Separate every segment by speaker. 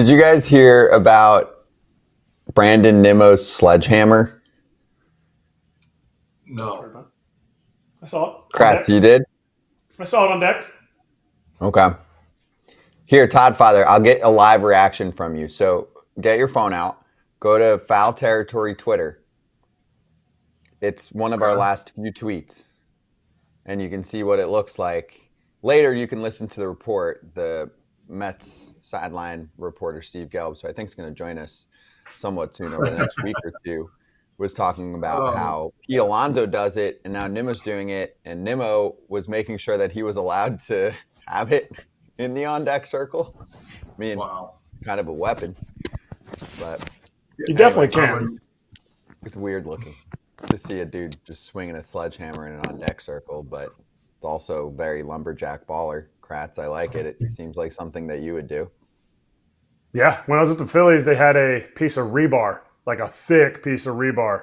Speaker 1: Did you guys hear about Brandon Nimmo's sledgehammer?
Speaker 2: No. I saw it.
Speaker 1: Kratz, you did?
Speaker 2: I saw it on deck.
Speaker 1: Okay. Here, Todd Father, I'll get a live reaction from you. So get your phone out. Go to Foul Territory Twitter. It's one of our last few tweets. And you can see what it looks like. Later, you can listen to the report. The Mets sideline reporter, Steve Gelb, who I think is going to join us somewhat soon over the next week or two, was talking about how P. Alonso does it, and now Nimmo's doing it. And Nimmo was making sure that he was allowed to have it in the on-deck circle. I mean, kind of a weapon. But
Speaker 2: you definitely can.
Speaker 1: It's weird looking to see a dude just swinging a sledgehammer in an on-deck circle, but it's also very lumberjack baller. Kratz, I like it. It seems like something that you would do.
Speaker 2: Yeah, when I was with the Phillies, they had a piece of rebar, like a thick piece of rebar.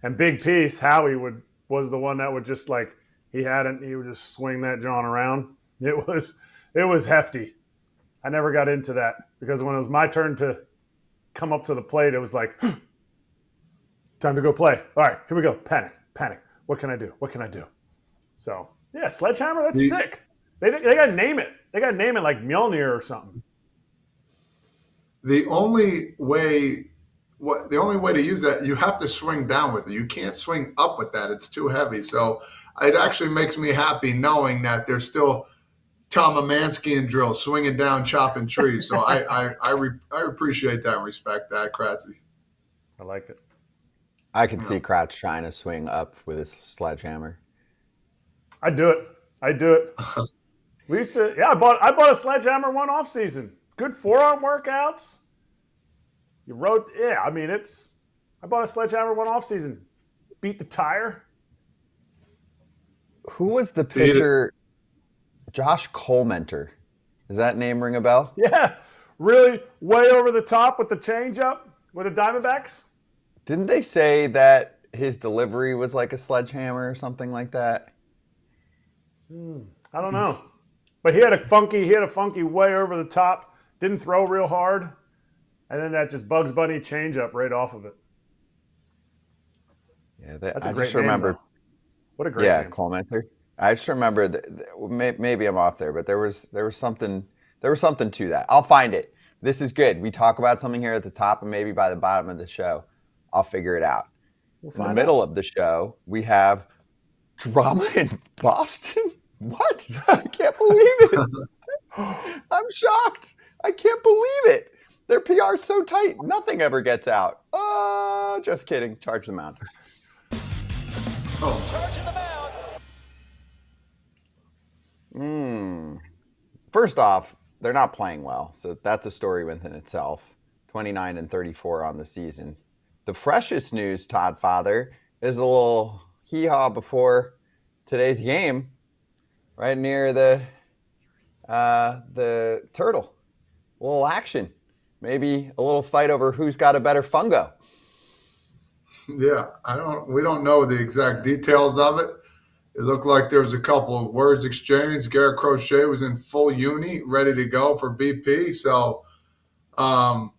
Speaker 2: And Big Piece, Howie was the one that would just he would just swing that John around. It was hefty. I never got into that because when it was my turn to come up to the plate, it was like, time to go play. All right, here we go. Panic. What can I do? So, yeah, sledgehammer, that's sick. They got to name it. They got to name it like Mjolnir or something.
Speaker 3: The only way to use that, you have to swing down with it. You can't swing up with that. It's too heavy. So it actually makes me happy knowing that there's still Tom Amansky and drill swinging down, chopping trees. So I appreciate that and respect that, Kratzy.
Speaker 2: I like it.
Speaker 1: I could see Kratz trying to swing up with his sledgehammer.
Speaker 2: I do it. We used to, I bought a sledgehammer one off season. Good forearm workouts. I bought a sledgehammer one off season. Beat the tire.
Speaker 1: Who was the pitcher? Josh Colmenter. Does that name ring a bell?
Speaker 2: Yeah, really way over the top with the changeup with the Diamondbacks.
Speaker 1: Didn't they say that his delivery was like a sledgehammer or something like that?
Speaker 2: I don't know. But he had a funky way over the top, didn't throw real hard, and then that just Bugs Bunny changeup right off of it.
Speaker 1: Yeah,
Speaker 2: that's a great name. What a great name.
Speaker 1: Yeah, Colmenter. I just remember maybe I'm off there, but there was something to that. I'll find it. This is good. We talk about something here at the top, and maybe by the bottom of the show, I'll figure it out. In the middle of the show, we have drama in Boston. What? I can't believe it. I'm shocked. I can't believe it. Their PR is so tight. Nothing ever gets out. Just kidding. Charge the mound.
Speaker 4: Charging the mound.
Speaker 1: First off, they're not playing well. So that's a story within itself. 29-34 on the season. The freshest news, Todd Father, is a little hee-haw before today's game. Right near the turtle. A little action. Maybe a little fight over who's got a better fungo.
Speaker 3: Yeah, we don't know the exact details of it. It looked like there was a couple of words exchanged. Garrett Crochet was in full uni, ready to go for BP. So I'm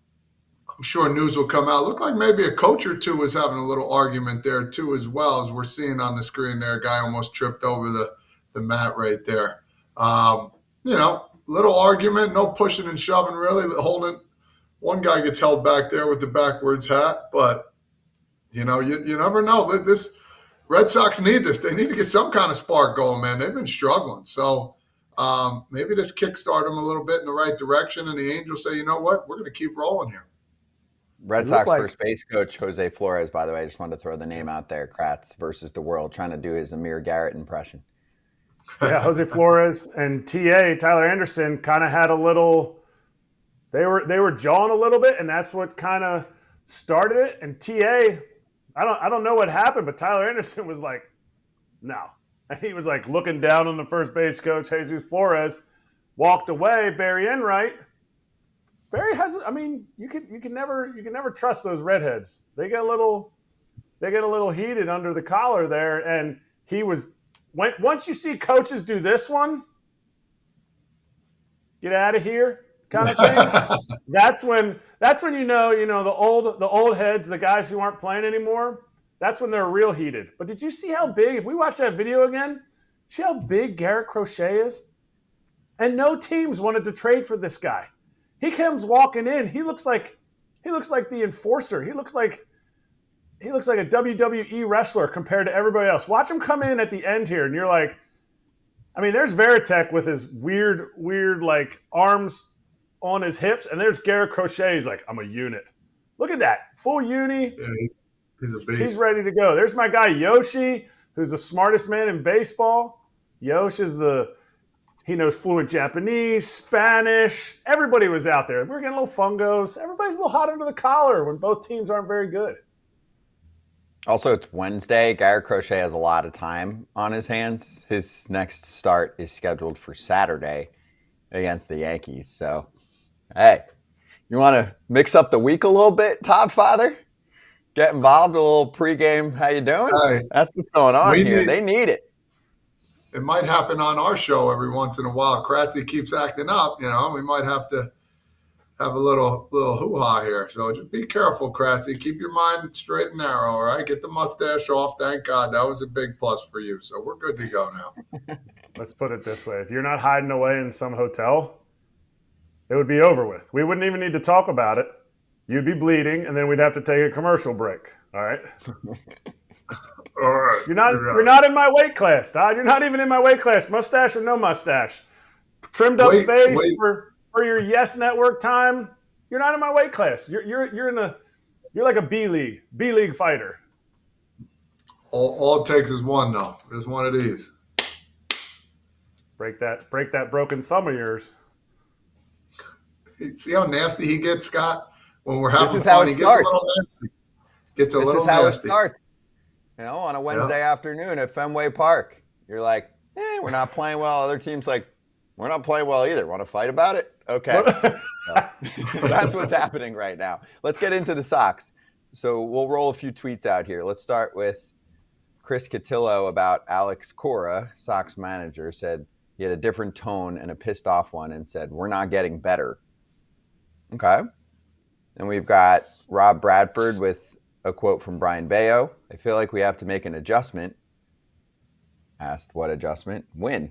Speaker 3: sure news will come out. Looked like maybe a coach or two was having a little argument there too as well, as we're seeing on the screen there. A guy almost tripped over the mat right there. Little argument, no pushing and shoving really. One guy gets held back there with the backwards hat, but you never know. This Red Sox need this. They need to get some kind of spark going, man. They've been struggling. So maybe this kickstart them a little bit in the right direction, and the Angels say, you know what, we're going to keep rolling here.
Speaker 1: Red Sox first base coach Jose Flores, by the way, I just wanted to throw the name out there. Kratz versus the world, trying to do his Amir Garrett impression.
Speaker 2: Yeah, Jose Flores and Tyler Anderson kind of had a little. They were jawing a little bit, and that's what kind of started it. And I don't know what happened, but Tyler Anderson was like, no. And he was like looking down on the first base coach, Jesus Flores, walked away. Barry Enright. Barry has. I mean, you can never trust those redheads. They get a little heated under the collar there, and he was. Once you see coaches do this one, get out of here. kind of thing. That's when you know the old heads, the guys who aren't playing anymore. That's when they're real heated. But did you see how big? If we watch that video again, see how big Garrett Crochet is? And no teams wanted to trade for this guy. He comes walking in. He looks like the enforcer. He looks like a WWE wrestler compared to everybody else. Watch him come in at the end here, and you're like, I mean, there's Veritek with his weird like arms on his hips, and there's Garrett Crochet. He's like, I'm a unit. Look at that. Full uni.
Speaker 3: Yeah, he's a beast.
Speaker 2: He's ready to go. There's my guy Yoshi, who's the smartest man in baseball. Yoshi is he knows fluent Japanese, Spanish. Everybody was out there. We're getting a little fungos. Everybody's a little hot under the collar when both teams aren't very good.
Speaker 1: Also, it's Wednesday. Garrett Crochet has a lot of time on his hands. His next start is scheduled for Saturday against the Yankees. So, hey, you want to mix up the week a little bit, Todd Father? Get involved, a little pregame. How you doing?
Speaker 3: Hey,
Speaker 1: that's what's going on here. They need it.
Speaker 3: It might happen on our show every once in a while. Kratzy keeps acting up, we might have to have a little hoo-ha here. So just be careful, Kratzy. Keep your mind straight and narrow, all right? Get the mustache off. Thank God. That was a big plus for you. So we're good to go now.
Speaker 2: Let's put it this way. If you're not hiding away in some hotel, it would be over with. We wouldn't even need to talk about it. You'd be bleeding, and then we'd have to take a commercial break, all right?
Speaker 3: All right.
Speaker 2: You're not in my weight class, Todd. You're not even in my weight class. Mustache or no mustache. Trimmed up face for your Yes Network time. You're not in my weight class. You're like a B league fighter.
Speaker 3: All it takes is one though. Just one of these.
Speaker 2: Break that broken thumb of yours.
Speaker 3: See how nasty he gets, Scott? When we're having
Speaker 1: fun, he
Speaker 3: gets a little nasty.
Speaker 1: This is how it starts. On a Wednesday afternoon at Fenway Park, you're like, we're not playing well. Other teams like, we're not playing well either. Want to fight about it? Okay. That's what's happening right now. Let's get into the Sox. So we'll roll a few tweets out here. Let's start with Chris Cotillo about Alex Cora, Sox manager, said he had a different tone and a pissed off one and said, we're not getting better. Okay. And we've got Rob Bradford with a quote from Brian Bayo. I feel like we have to make an adjustment. Asked what adjustment? Win.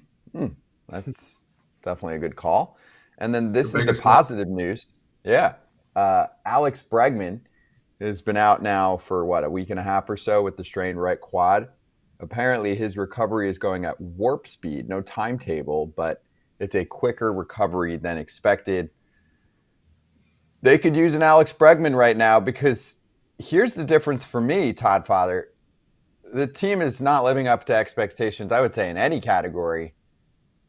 Speaker 1: That's definitely a good call. And then this is the positive news. Yeah. Alex Bregman has been out now for a week and a half or so with the strained right quad. Apparently his recovery is going at warp speed. No timetable, but it's a quicker recovery than expected. They could use an Alex Bregman right now because here's the difference for me, Todd Father. The team is not living up to expectations, I would say, in any category.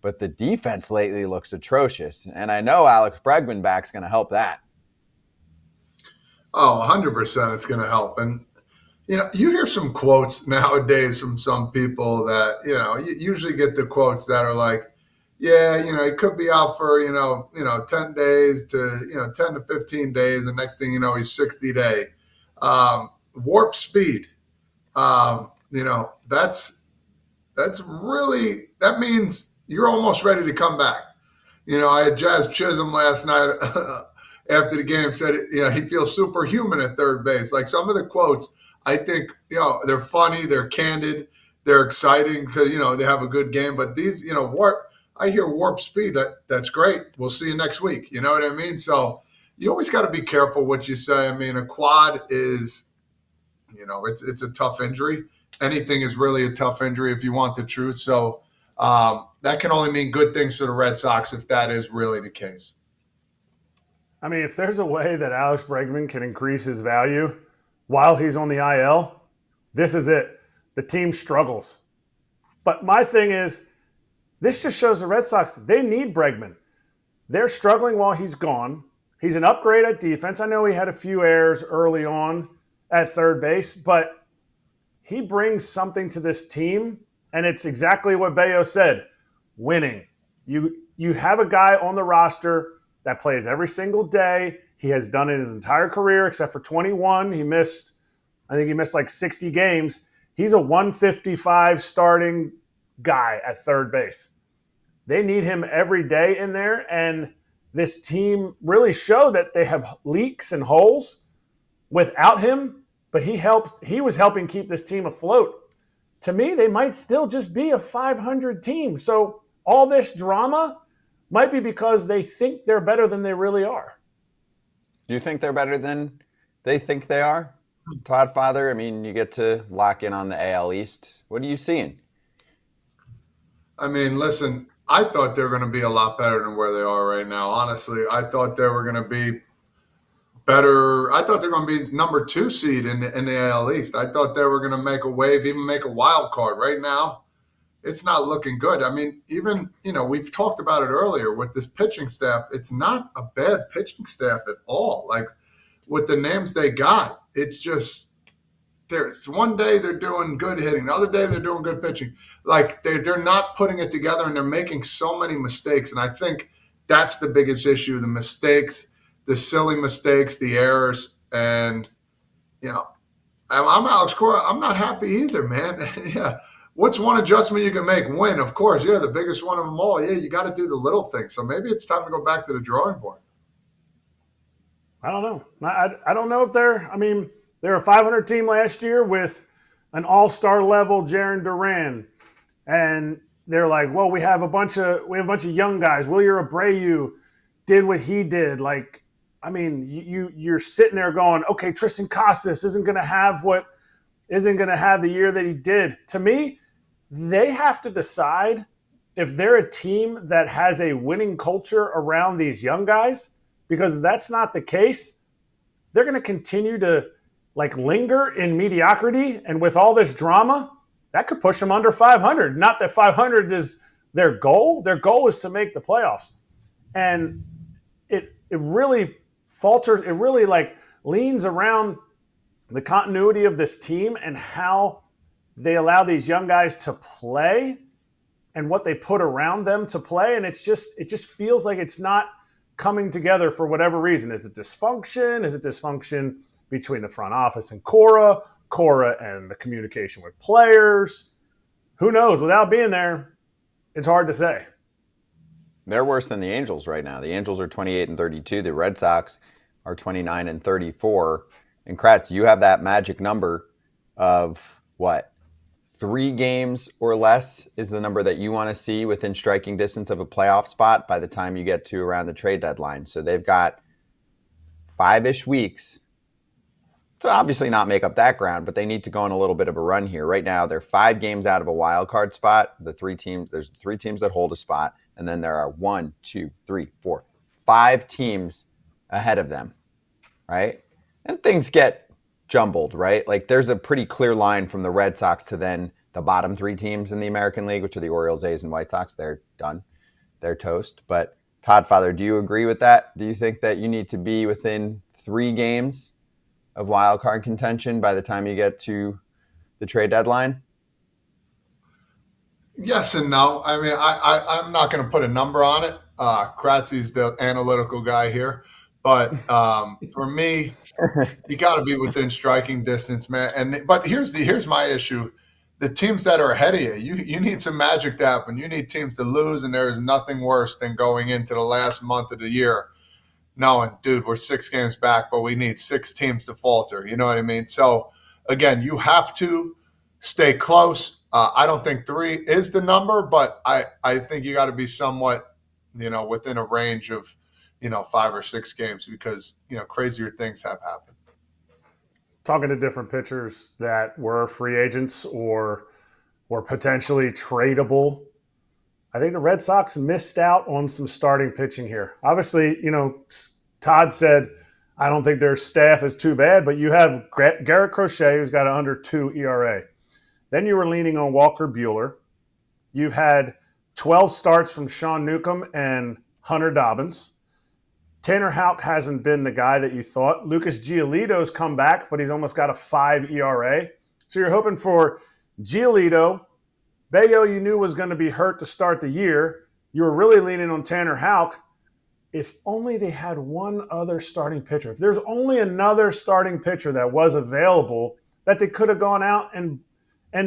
Speaker 1: But the defense lately looks atrocious. And I know Alex Bregman back's going to help that.
Speaker 3: Oh, 100% it's going to help. And, you hear some quotes nowadays from some people that, you usually get the quotes that are like, yeah, he could be out for, 10 days to, 10 to 15 days. And next thing you know, he's 60-day. Warp speed. That means you're almost ready to come back. I had Jazz Chisholm last night after the game said, he feels superhuman at third base. Like some of the quotes, I think, they're funny, they're candid, they're exciting because, they have a good game. But these, I hear warp speed. That's great. We'll see you next week. You know what I mean? So you always got to be careful what you say. I mean, a quad is, it's a tough injury. Anything is really a tough injury if you want the truth. So that can only mean good things for the Red Sox if that is really the case.
Speaker 2: I mean, if there's a way that Alex Bregman can increase his value while he's on the IL, this is it. The team struggles. But my thing is, this just shows the Red Sox, they need Bregman. They're struggling while he's gone. He's an upgrade at defense. I know he had a few errors early on at third base, but he brings something to this team, and it's exactly what Bayo said, winning. You have a guy on the roster that plays every single day. He has done it his entire career except for 21. I think he missed like 60 games. He's a 155 starting guy at third base. They need him every day in there, and this team really show that they have leaks and holes without him, but he was helping keep this team afloat. To me, they might still just be a 500 team. So all this drama might be because they think they're better than they really are.
Speaker 1: Do you think they're better than they think they are? Todd Father, I mean, you get to lock in on the AL East. What are you seeing?
Speaker 3: I mean, listen, I thought they were going to be a lot better than where they are right now. Honestly, I thought they were going to be better. I thought they were going to be number 2 seed in the AL East. I thought they were going to make a wave, even make a wild card. Right now, it's not looking good. I mean, even, we've talked about it earlier with this pitching staff. It's not a bad pitching staff at all. Like, with the names they got, it's just there's one day they're doing good hitting, the other day they're doing good pitching. Like, they're not putting it together, and they're making so many mistakes. And I think that's the biggest issue, the mistakes, the silly mistakes, the errors. And, I'm Alex Cora. I'm not happy either, man. Yeah. What's one adjustment you can make? Win, of course. Yeah, the biggest one of them all. Yeah, you got to do the little things. So maybe it's time to go back to the drawing board.
Speaker 2: I don't know. I don't know if they're a 500 team last year with an all-star level Jarren Duran, and they're like, well, we have a bunch of young guys. Wilyer Abreu did what he did. Like, I mean, you're sitting there going, okay, Tristan Casas isn't going to have the year that he did. To me, they have to decide if they're a team that has a winning culture around these young guys. Because if that's not the case, they're going to continue to linger in mediocrity. And with all this drama, that could push them under 500. Not that 500 is their goal. Their goal is to make the playoffs. And it really falters. It really leans around the continuity of this team and how they allow these young guys to play and what they put around them to play. And it just feels like it's not coming together for whatever reason. Is it dysfunction? Is it dysfunction between the front office and Cora and the communication with players? Who knows? Without being there, it's hard to say.
Speaker 1: They're worse than the Angels right now. The Angels are 28-32. The Red Sox are 29-34. And Kratz, you have that magic number of what? 3 games or less is the number that you want to see within striking distance of a playoff spot by the time you get to around the trade deadline. So they've got 5-ish weeks to obviously not make up that ground, but they need to go on a little bit of a run here. Right now, they're 5 games out of a wild card spot. There's 3 teams that hold a spot, and then there are 5 teams ahead of them, right? And things get jumbled, right? Like, there's a pretty clear line from the Red Sox to then the bottom 3 teams in the American League, which are the Orioles, A's, and White Sox. They're done. They're toast. But Todd Father, do you agree with that? Do you think that you need to be within 3 games of wild card contention by the time you get to the trade deadline?
Speaker 3: Yes and no. I mean, I'm not going to put a number on it. Kratzy's the analytical guy here. But for me, you got to be within striking distance, man. But here's my issue: the teams that are ahead of you need some magic to happen. You need teams to lose, and there is nothing worse than going into the last month of the year knowing, dude, we're 6 games back, but we need 6 teams to falter. You know what I mean? So again, you have to stay close. I don't think 3 is the number, but I think you got to be somewhat, within a range of 5 or 6 games because, crazier things have happened.
Speaker 2: Talking to different pitchers that were free agents or were potentially tradable, I think the Red Sox missed out on some starting pitching here. Obviously, Todd said, I don't think their staff is too bad, but you have Garrett Crochet, who's got an under 2 ERA. Then you were leaning on Walker Buehler. You've had 12 starts from Sean Newcomb and Hunter Dobbins. Tanner Houck hasn't been the guy that you thought. Lucas Giolito's come back, but he's almost got a 5 ERA. So you're hoping for Giolito. Bello you knew was going to be hurt to start the year. You were really leaning on Tanner Houck. If only they had one other starting pitcher. If there's only another starting pitcher that was available that they could have gone out and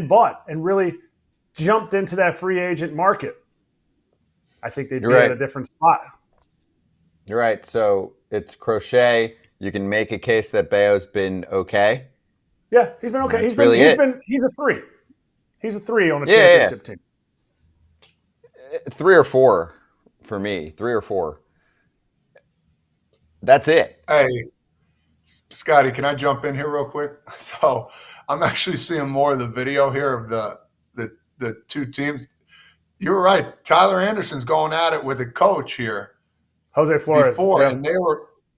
Speaker 2: bought and really jumped into that free agent market, I think they'd be in a different spot.
Speaker 1: You're right. So it's Crochet. You can make a case that Bayo's been okay.
Speaker 2: Yeah, he's been okay.
Speaker 1: That's really it.
Speaker 2: He's a 3. He's a 3 on a
Speaker 1: Yeah.
Speaker 2: championship team.
Speaker 1: 3 or 4 for me. 3 or 4. That's it.
Speaker 3: Hey, Scotty, can I jump in here real quick? So I'm actually seeing more of the video here of the two teams. You were right. Tyler Anderson's going at it with a coach here
Speaker 2: Jose Flores.
Speaker 3: before,
Speaker 2: Yeah.
Speaker 3: and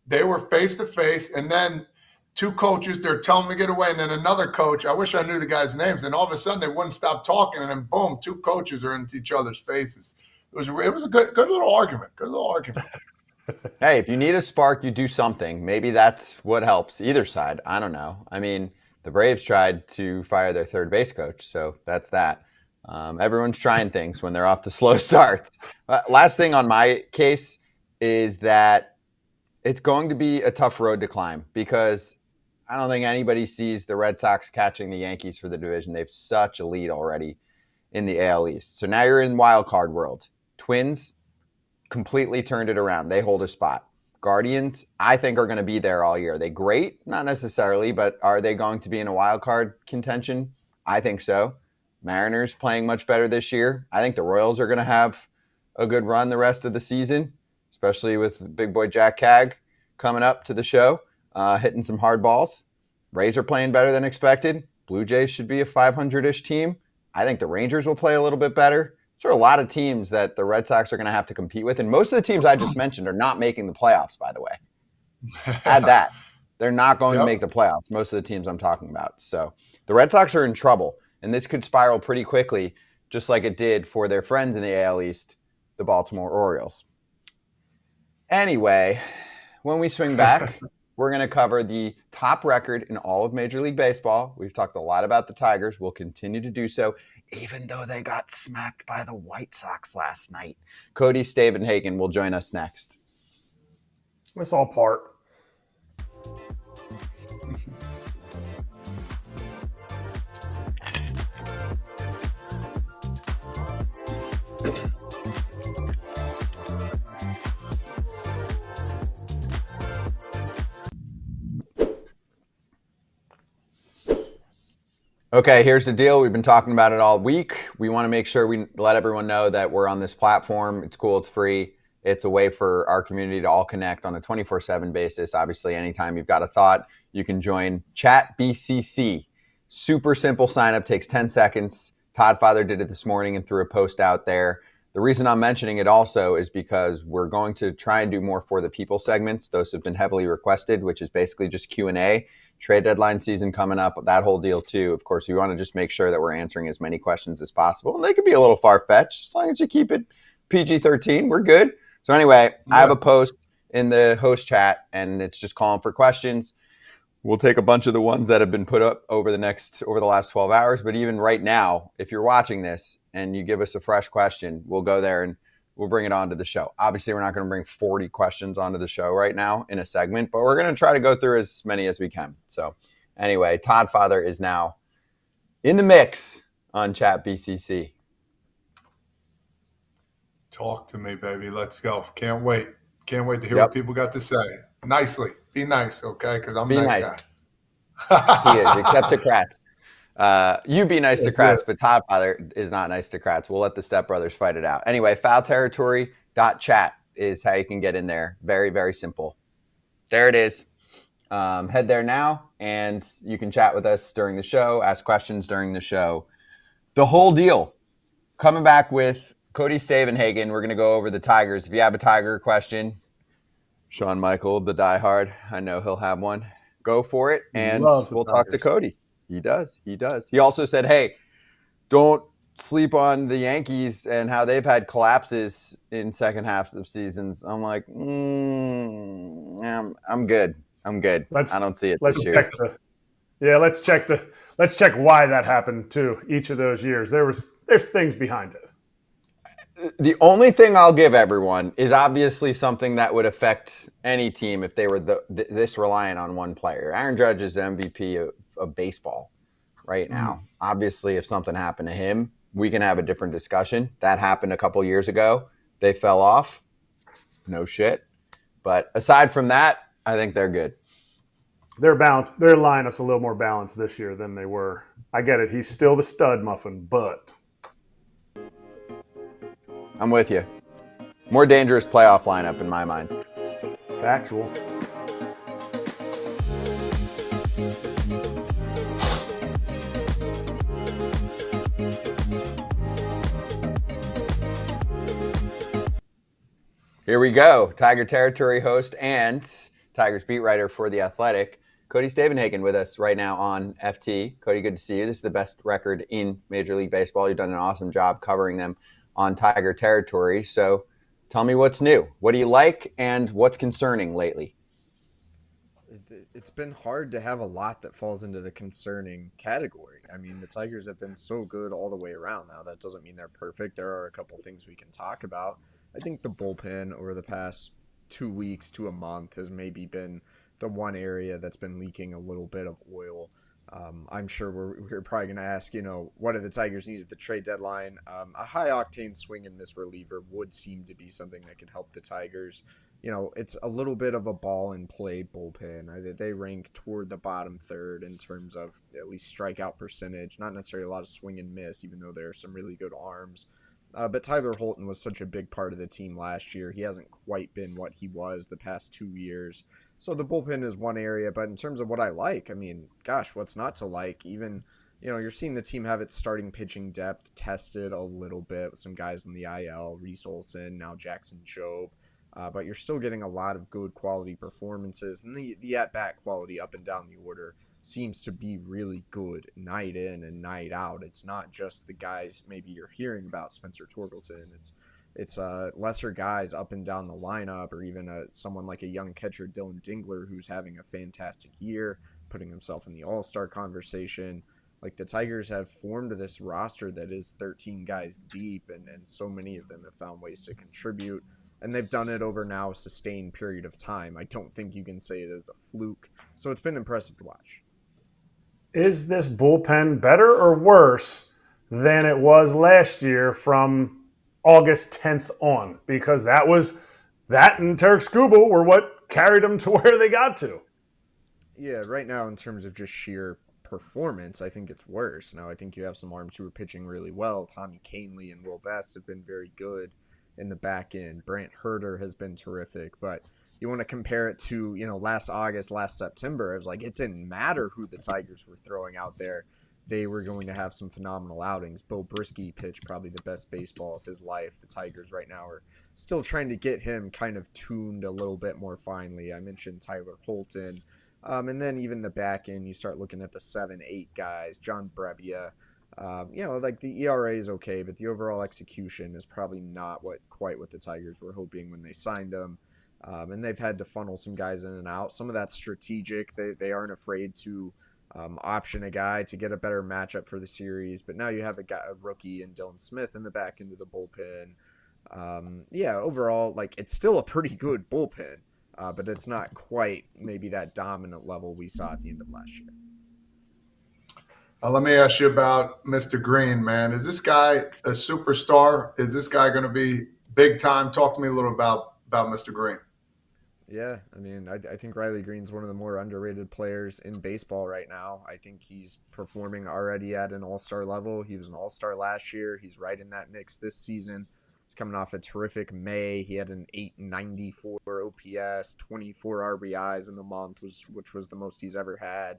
Speaker 3: they were face to face, and then two coaches, they're telling them to get away, and then another coach, I wish I knew the guys' names, and all of a sudden they wouldn't stop talking, and then boom, two coaches are into each other's faces. It was a good little argument. Good little argument.
Speaker 1: Hey, if you need a spark, you do something. Maybe that's what helps either side. I don't know. I mean, the Braves tried to fire their third base coach, so that's that. Everyone's trying things when they're off to slow starts. Last thing on my case is that it's going to be a tough road to climb because I don't think anybody sees the Red Sox catching the Yankees for the division. They have such a lead already in the AL East. So now you're in wild card world. Twins completely turned it around. They hold a spot. Guardians, I think, are going to be there all year. Are they great? Not necessarily, but are they going to be in a wild card contention? I think so. Mariners playing much better this year. I think the Royals are going to have a good run the rest of the season, especially with big boy Jack Cag coming up to the show, hitting some hard balls. Rays are playing better than expected. Blue Jays should be a 500-ish team. I think the Rangers will play a little bit better. There are a lot of teams that the Red Sox are going to have to compete with. And most of the teams I just mentioned are not making the playoffs, by the way. Add that. They're not going to make the playoffs, most of the teams I'm talking about. So the Red Sox are in trouble. And this could spiral pretty quickly, just like it did for their friends in the AL East, the Baltimore Orioles. Anyway, when we swing back, we're going to cover the top record in all of Major League Baseball. We've talked a lot about the Tigers. We'll continue to do so, even though they got smacked by the White Sox last night. Cody Stavenhagen will join us next.
Speaker 2: It's all part.
Speaker 1: Okay, here's the deal. We've been talking about it all week. We want to make sure we let everyone know that we're on this platform. It's cool. It's free. It's a way for our community to all connect on a 24/7 basis. Obviously, anytime you've got a thought, you can join ChatBCC. Super simple sign up, takes 10 seconds. Todd Father did it this morning and threw a post out there. The reason I'm mentioning it also is because we're going to try and do more for the people segments. Those have been heavily requested, which is basically just Q&A. Trade deadline season coming up, that whole deal too. Of course, we want to just make sure that we're answering as many questions as possible. And they could be a little far-fetched. As long as you keep it PG-13, we're good. So anyway, I have a post in the host chat, and it's just calling for questions. We'll take a bunch of the ones that have been put up over the last 12 hours. But even right now, if you're watching this and you give us a fresh question, we'll go there and we'll bring it onto the show. Obviously, we're not going to bring 40 questions onto the show right now in a segment, but we're going to try to go through as many as we can. So anyway, Todd Father is now in the mix on ChatBCC.
Speaker 3: Talk to me, baby. Let's go. Can't wait. Can't wait to hear what people got to say. Nicely. Be nice, okay? Because I'm a nice guy.
Speaker 1: He is, except to Kratz. You be nice to Kratz, but Todd Father is not nice to Kratz. We'll let the stepbrothers fight it out. Anyway, foulterritory.chat is how you can get in there. Very, very simple. There it is. Head there now, and you can chat with us during the show, ask questions during the show. The whole deal. Coming back with Cody Stavenhagen, we're going to go over the Tigers. If you have a Tiger question, Sean Michael, the diehard, I know he'll have one. Go for it, and we'll talk to Cody. He does. He also said, hey, don't sleep on the Yankees and how they've had collapses in second halves of seasons. I'm like, I'm good. I don't see it this year.
Speaker 2: Let's check why that happened too. Each of those years, there's things behind it.
Speaker 1: The only thing I'll give everyone is obviously something that would affect any team if they were this reliant on one player. Aaron Judge is the MVP of baseball right now. Obviously, if something happened to him, we can have a different discussion. That happened a couple years ago. They fell off. No shit. But aside from that, I think they're good.
Speaker 2: Their lineup's a little more balanced this year than they were. I get it. He's still the stud muffin, but
Speaker 1: I'm with you. More dangerous playoff lineup in my mind.
Speaker 2: factual.
Speaker 1: Here we go. Tiger Territory host and Tigers beat writer for The Athletic, Cody Stavenhagen, with us right now on FT. Cody, good to see you. This is the best record in Major League Baseball. You've done an awesome job covering them on Tiger Territory. So tell me what's new. What do you like and what's concerning lately?
Speaker 5: It's been hard to have a lot that falls into the concerning category. I mean, the Tigers have been so good all the way around. Now, that doesn't mean they're perfect. There are a couple things we can talk about. I think the bullpen over the past 2 weeks to a month has maybe been the one area that's been leaking a little bit of oil. I'm sure we're probably going to ask, what do the Tigers need at the trade deadline? A high-octane swing and miss reliever would seem to be something that could help the Tigers. It's a little bit of a ball-and-play bullpen. They rank toward the bottom third in terms of at least strikeout percentage. Not necessarily a lot of swing and miss, even though there are some really good arms. But Tyler Holton was such a big part of the team last year. He hasn't quite been what he was the past 2 years. So the bullpen is one area. But in terms of what I like, I mean, gosh, what's not to like? Even, you're seeing the team have its starting pitching depth tested a little bit with some guys in the IL, Reese Olson, now Jackson Jobe. But you're still getting a lot of good quality performances. And the at-bat quality up and down the order seems to be really good night in and night out. It's not just the guys maybe you're hearing about, Spencer Torkelson. It's lesser guys up and down the lineup, or even someone like a young catcher, Dylan Dingler, who's having a fantastic year, putting himself in the all-star conversation. Like, the Tigers have formed this roster that is 13 guys deep, and so many of them have found ways to contribute. And they've done it over now a sustained period of time. I don't think you can say it as a fluke. So it's been impressive to watch.
Speaker 2: Is this bullpen better or worse than it was last year from August 10th on? Because that and Tarek Skubal were what carried them to where they got to.
Speaker 5: Yeah, right now in terms of just sheer performance, I think it's worse. Now, I think you have some arms who are pitching really well. Tommy Kahnle and Will Vest have been very good in the back end. Brant Herter has been terrific, but you want to compare it to, last August, last September, it was like it didn't matter who the Tigers were throwing out there. They were going to have some phenomenal outings. Bo Brisky pitched probably the best baseball of his life. The Tigers right now are still trying to get him kind of tuned a little bit more finely. I mentioned Tyler Holton. And then even the back end, you start looking at the 7-8 guys, John Brebbia. Like the ERA is okay, but the overall execution is probably not quite what the Tigers were hoping when they signed him. And they've had to funnel some guys in and out. Some of that's strategic. They aren't afraid to option a guy to get a better matchup for the series. But now you have a rookie in Dylan Smith in the back end of the bullpen. Overall, like, it's still a pretty good bullpen, but it's not quite maybe that dominant level we saw at the end of last year.
Speaker 3: Let me ask you about Mr. Greene, man. Is this guy a superstar? Is this guy going to be big time? Talk to me a little about Mr. Greene.
Speaker 5: Yeah, I mean, I think Riley Greene's one of the more underrated players in baseball right now. I think he's performing already at an all-star level. He was an all-star last year. He's right in that mix this season. He's coming off a terrific May. He had an 894 OPS, 24 RBIs in the month, which was the most he's ever had.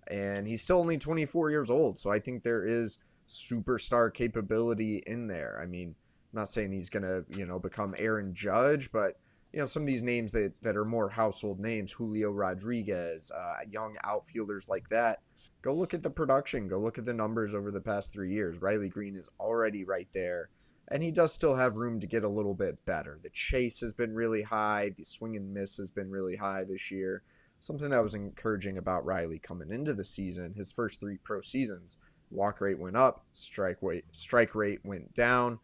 Speaker 5: And he's still only 24 years old, so I think there is superstar capability in there. I mean, I'm not saying he's going to, become Aaron Judge, but some of these names that are more household names, Julio Rodriguez, young outfielders like that, go look at the production, go look at the numbers over the past 3 years. Riley Greene is already right there, and he does still have room to get a little bit better. The chase has been really high. The swing and miss has been really high this year. Something that was encouraging about Riley coming into the season, his first 3 pro seasons, walk rate went up, strike rate went down.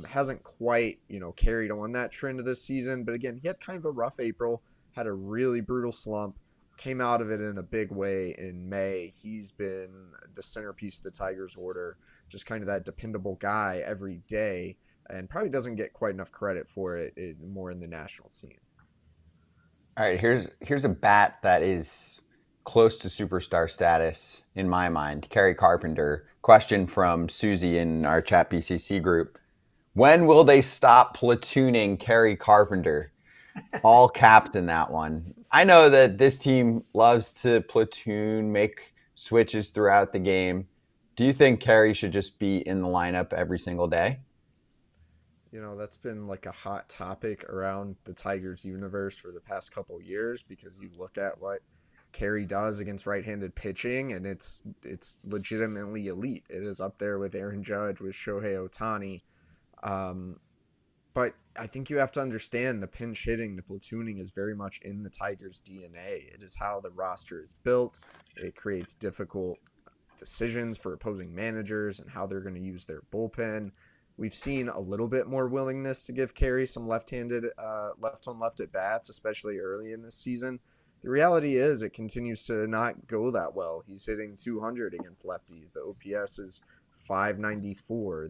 Speaker 5: Hasn't quite, carried on that trend of this season. But again, he had kind of a rough April, had a really brutal slump, came out of it in a big way in May. He's been the centerpiece of the Tigers order, just kind of that dependable guy every day, and probably doesn't get quite enough credit for it more in the national scene.
Speaker 1: All right, here's a bat that is close to superstar status in my mind. Kerry Carpenter. Question from Susie in our ChatBCC group. When will they stop platooning Kerry Carpenter? All caps in that one. I know that this team loves to platoon, make switches throughout the game. Do you think Kerry should just be in the lineup every single day?
Speaker 5: You know, that's been like a hot topic around the Tigers universe for the past couple years, because you look at what Kerry does against right-handed pitching, and it's legitimately elite. It is up there with Aaron Judge, with Shohei Ohtani. But I think you have to understand the pinch hitting, the platooning is very much in the Tigers' DNA. It is how the roster is built. It creates difficult decisions for opposing managers and how they're going to use their bullpen. We've seen a little bit more willingness to give Kerry some left-handed, left-on-left at bats, especially early in this season. The reality is it continues to not go that well. He's hitting 200 against lefties. The OPS is 594.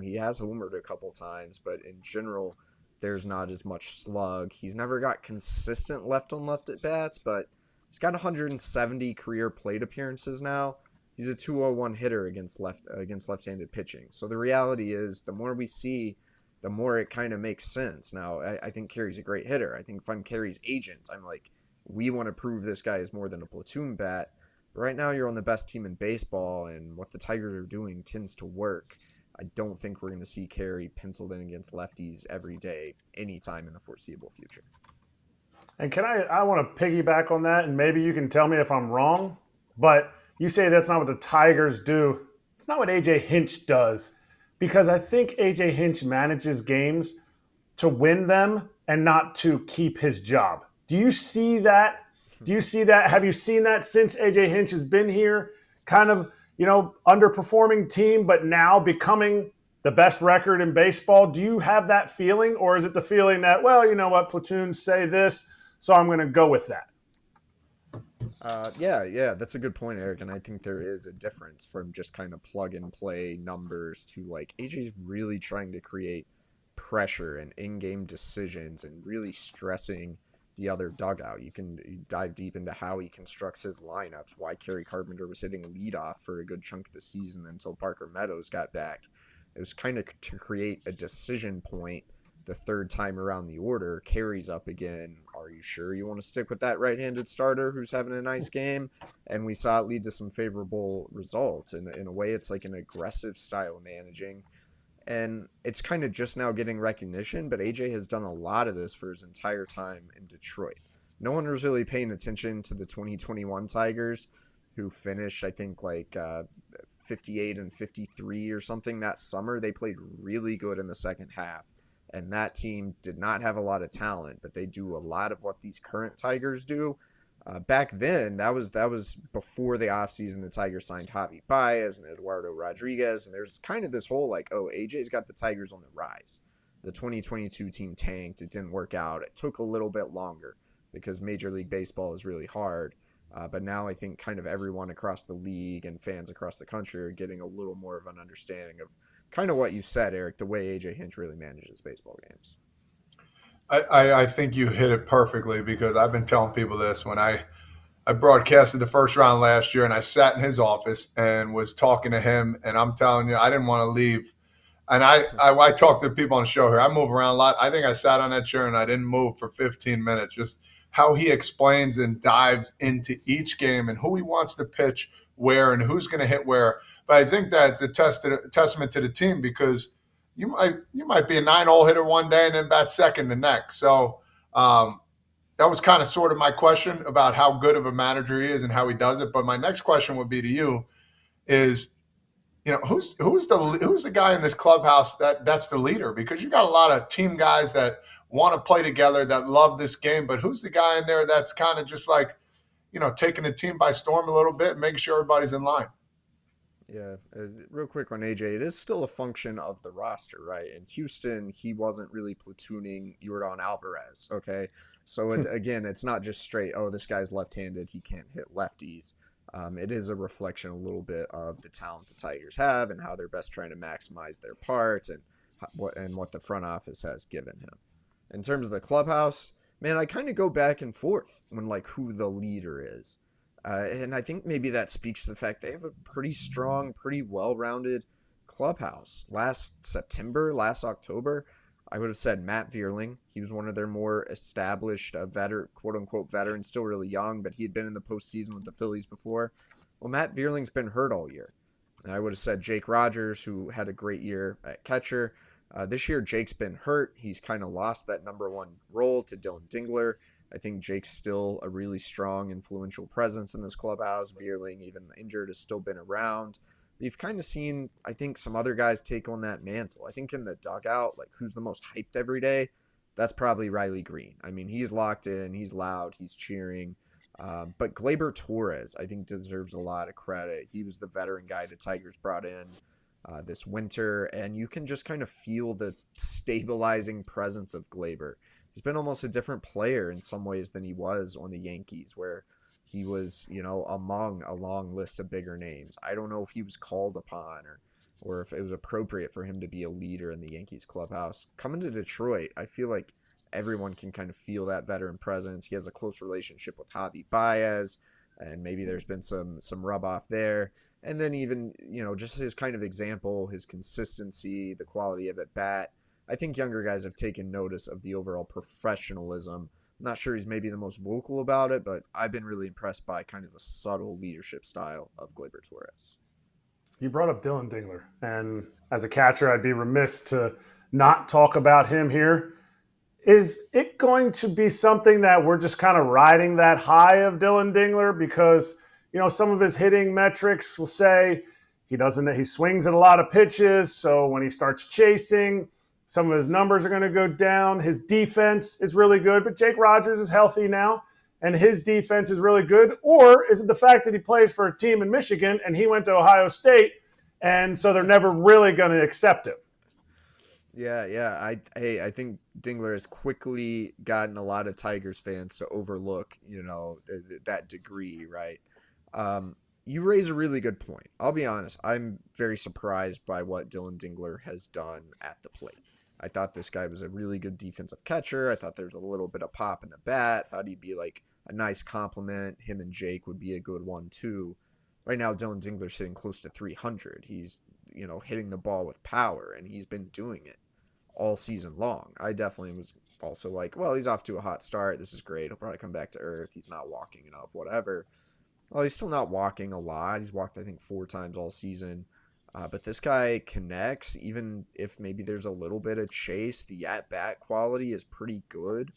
Speaker 5: He has homered a couple times, but in general, there's not as much slug. He's never got consistent left-on-left at bats, but he's got 170 career plate appearances now. He's a 201 hitter against left-handed pitching. So the reality is, the more we see, the more it kind of makes sense. Now, I think Kerry's a great hitter. I think if I'm Kerry's agent, I'm like, we want to prove this guy is more than a platoon bat. But right now, you're on the best team in baseball, and what the Tigers are doing tends to work. I don't think we're going to see Kerry penciled in against lefties every day, anytime in the foreseeable future.
Speaker 2: And I want to piggyback on that, and maybe you can tell me if I'm wrong, but you say that's not what the Tigers do. It's not what A.J. Hinch does, because I think A.J. Hinch manages games to win them and not to keep his job. Do you see that? Have you seen that since A.J. Hinch has been here? Kind of, underperforming team, but now becoming the best record in baseball. Do you have that feeling, or is it the feeling that, well, you know what, platoons say this, so I'm going to go with that?
Speaker 5: Yeah, that's a good point, Eric. And I think there is a difference from just kind of plug and play numbers to, like, AJ's really trying to create pressure and in-game decisions and really stressing the other dugout. You can dive deep into how he constructs his lineups, why Kerry Carpenter was hitting leadoff for a good chunk of the season until Parker Meadows got back. It was kind of to create a decision point. The third time around the order, Kerry's up again. Are you sure you want to stick with that right-handed starter who's having a nice game? And we saw it lead to some favorable results. In a way, it's like an aggressive style of managing. And it's kind of just now getting recognition, but AJ has done a lot of this for his entire time in Detroit. No one was really paying attention to the 2021 Tigers, who finished, I think, 58 and 53 or something that summer. They played really good in the second half. And that team did not have a lot of talent, but they do a lot of what these current Tigers do. Back then, that was before the offseason. The Tigers signed Javi Baez and Eduardo Rodriguez, and there's kind of this whole AJ's got the Tigers on the rise. The 2022 team tanked. It didn't work out. It took a little bit longer because Major League Baseball is really hard. But now I think kind of everyone across the league and fans across the country are getting a little more of an understanding of kind of what you said, Eric, the way A.J. Hinch really manages baseball games.
Speaker 3: I think you hit it perfectly, because I've been telling people this when I broadcasted the first round last year, and I sat in his office and was talking to him, and I'm telling you, I didn't want to leave. And I talk to people on the show here. I move around a lot. I think I sat on that chair and I didn't move for 15 minutes. Just how he explains and dives into each game and who he wants to pitch where and who's going to hit where. But I think that's a testament to the team, because you might be a 9-hole hitter one day and then bat second the next. So that was kind of sort of my question about how good of a manager he is and how he does it. But my next question would be to you is, who's the guy in this clubhouse that's the leader? Because you got a lot of team guys that want to play together, that love this game, but who's the guy in there that's kind of just like, taking the team by storm a little bit and making sure everybody's in line?
Speaker 5: Yeah, real quick on AJ, it is still a function of the roster, right? In Houston, he wasn't really platooning Yordan Alvarez, okay? So, again, it's not just straight, this guy's left-handed, he can't hit lefties. It is a reflection a little bit of the talent the Tigers have and how they're best trying to maximize their parts and what the front office has given him. In terms of the clubhouse, man, I kind of go back and forth when like who the leader is. And I think maybe that speaks to the fact they have a pretty strong, pretty well-rounded clubhouse. Last October, I would have said Matt Vierling. He was one of their more established veteran, quote-unquote veteran, still really young, but he had been in the postseason with the Phillies before. Well, Matt Vierling's been hurt all year. And I would have said Jake Rogers, who had a great year at catcher. This year, Jake's been hurt. He's kind of lost that number one role to Dylan Dingler. I think Jake's still a really strong, influential presence in this clubhouse. Vierling, even injured, has still been around. You've kind of seen, I think, some other guys take on that mantle. I think in the dugout, like who's the most hyped every day, that's probably Riley Greene. I mean, he's locked in, he's loud, he's cheering. But Gleyber Torres, I think, deserves a lot of credit. He was the veteran guy the Tigers brought in this winter, and you can just kind of feel the stabilizing presence of Gleyber. He's been almost a different player in some ways than he was on the Yankees, where he was, among a long list of bigger names. I don't know if he was called upon or if it was appropriate for him to be a leader in the Yankees clubhouse. Coming to Detroit, I feel like everyone can kind of feel that veteran presence. He has a close relationship with Javi Baez, and maybe there's been some rub off there. And then even, just his kind of example, his consistency, the quality of at bat. I think younger guys have taken notice of the overall professionalism. I'm not sure he's maybe the most vocal about it, but I've been really impressed by kind of the subtle leadership style of Gleyber Torres.
Speaker 2: You brought up Dylan Dingler, and as a catcher, I'd be remiss to not talk about him here. Is it going to be something that we're just kind of riding that high of Dylan Dingler? Because, some of his hitting metrics will say he swings at a lot of pitches. So when he starts chasing, some of his numbers are going to go down. His defense is really good, but Jake Rogers is healthy now, and his defense is really good. Or is it the fact that he plays for a team in Michigan and he went to Ohio State, and so they're never really going to accept him?
Speaker 5: Yeah. I think Dingler has quickly gotten a lot of Tigers fans to overlook, that degree, right? You raise a really good point. I'll be honest. I'm very surprised by what Dylan Dingler has done at the plate. I thought this guy was a really good defensive catcher. I thought there was a little bit of pop in the bat. Thought he'd be like a nice compliment. Him and Jake would be a good one too. Right now, Dylan Dingler's hitting close to 300. He's, hitting the ball with power, and he's been doing it all season long. I definitely was also like, well, he's off to a hot start. This is great. He'll probably come back to earth. He's not walking enough, whatever. Well, he's still not walking a lot. He's walked, I think, 4 times all season. But this guy connects, even if maybe there's a little bit of chase. The at-bat quality is pretty good.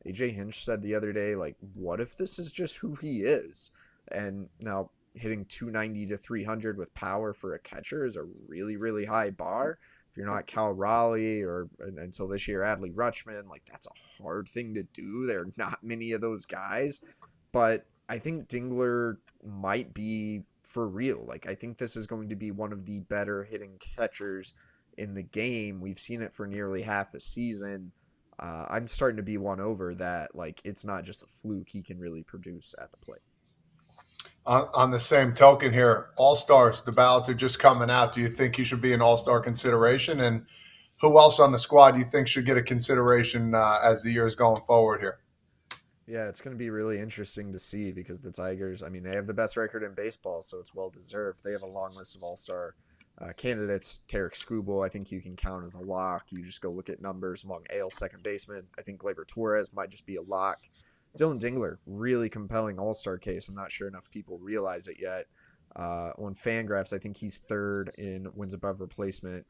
Speaker 5: AJ Hinch said the other day, like, what if this is just who he is? And now hitting 290 to 300 with power for a catcher is a really, really high bar. If you're not Cal Raleigh or until this year Adley Rutschman, like, that's a hard thing to do. There are not many of those guys. But I think Dingler might be for real. Like, I think this is going to be one of the better hitting catchers in the game. We've seen it for nearly half a season. I'm starting to be won over that, like, it's not just a fluke. He can really produce at the plate.
Speaker 3: On the same token here, All-Stars, the ballots are just coming out. Do you think you should be an All-Star consideration? And who else on the squad do you think should get a consideration as the year is going forward here?
Speaker 5: Yeah, it's going to be really interesting to see because the Tigers, I mean, they have the best record in baseball, so it's well-deserved. They have a long list of all-star candidates. Tarek Skubal, I think you can count as a lock. You just go look at numbers among AL second baseman. I think Gleyber Torres might just be a lock. Dylan Dingler, really compelling all-star case. I'm not sure enough people realize it yet. On Fangraphs, I think he's third in wins above replacement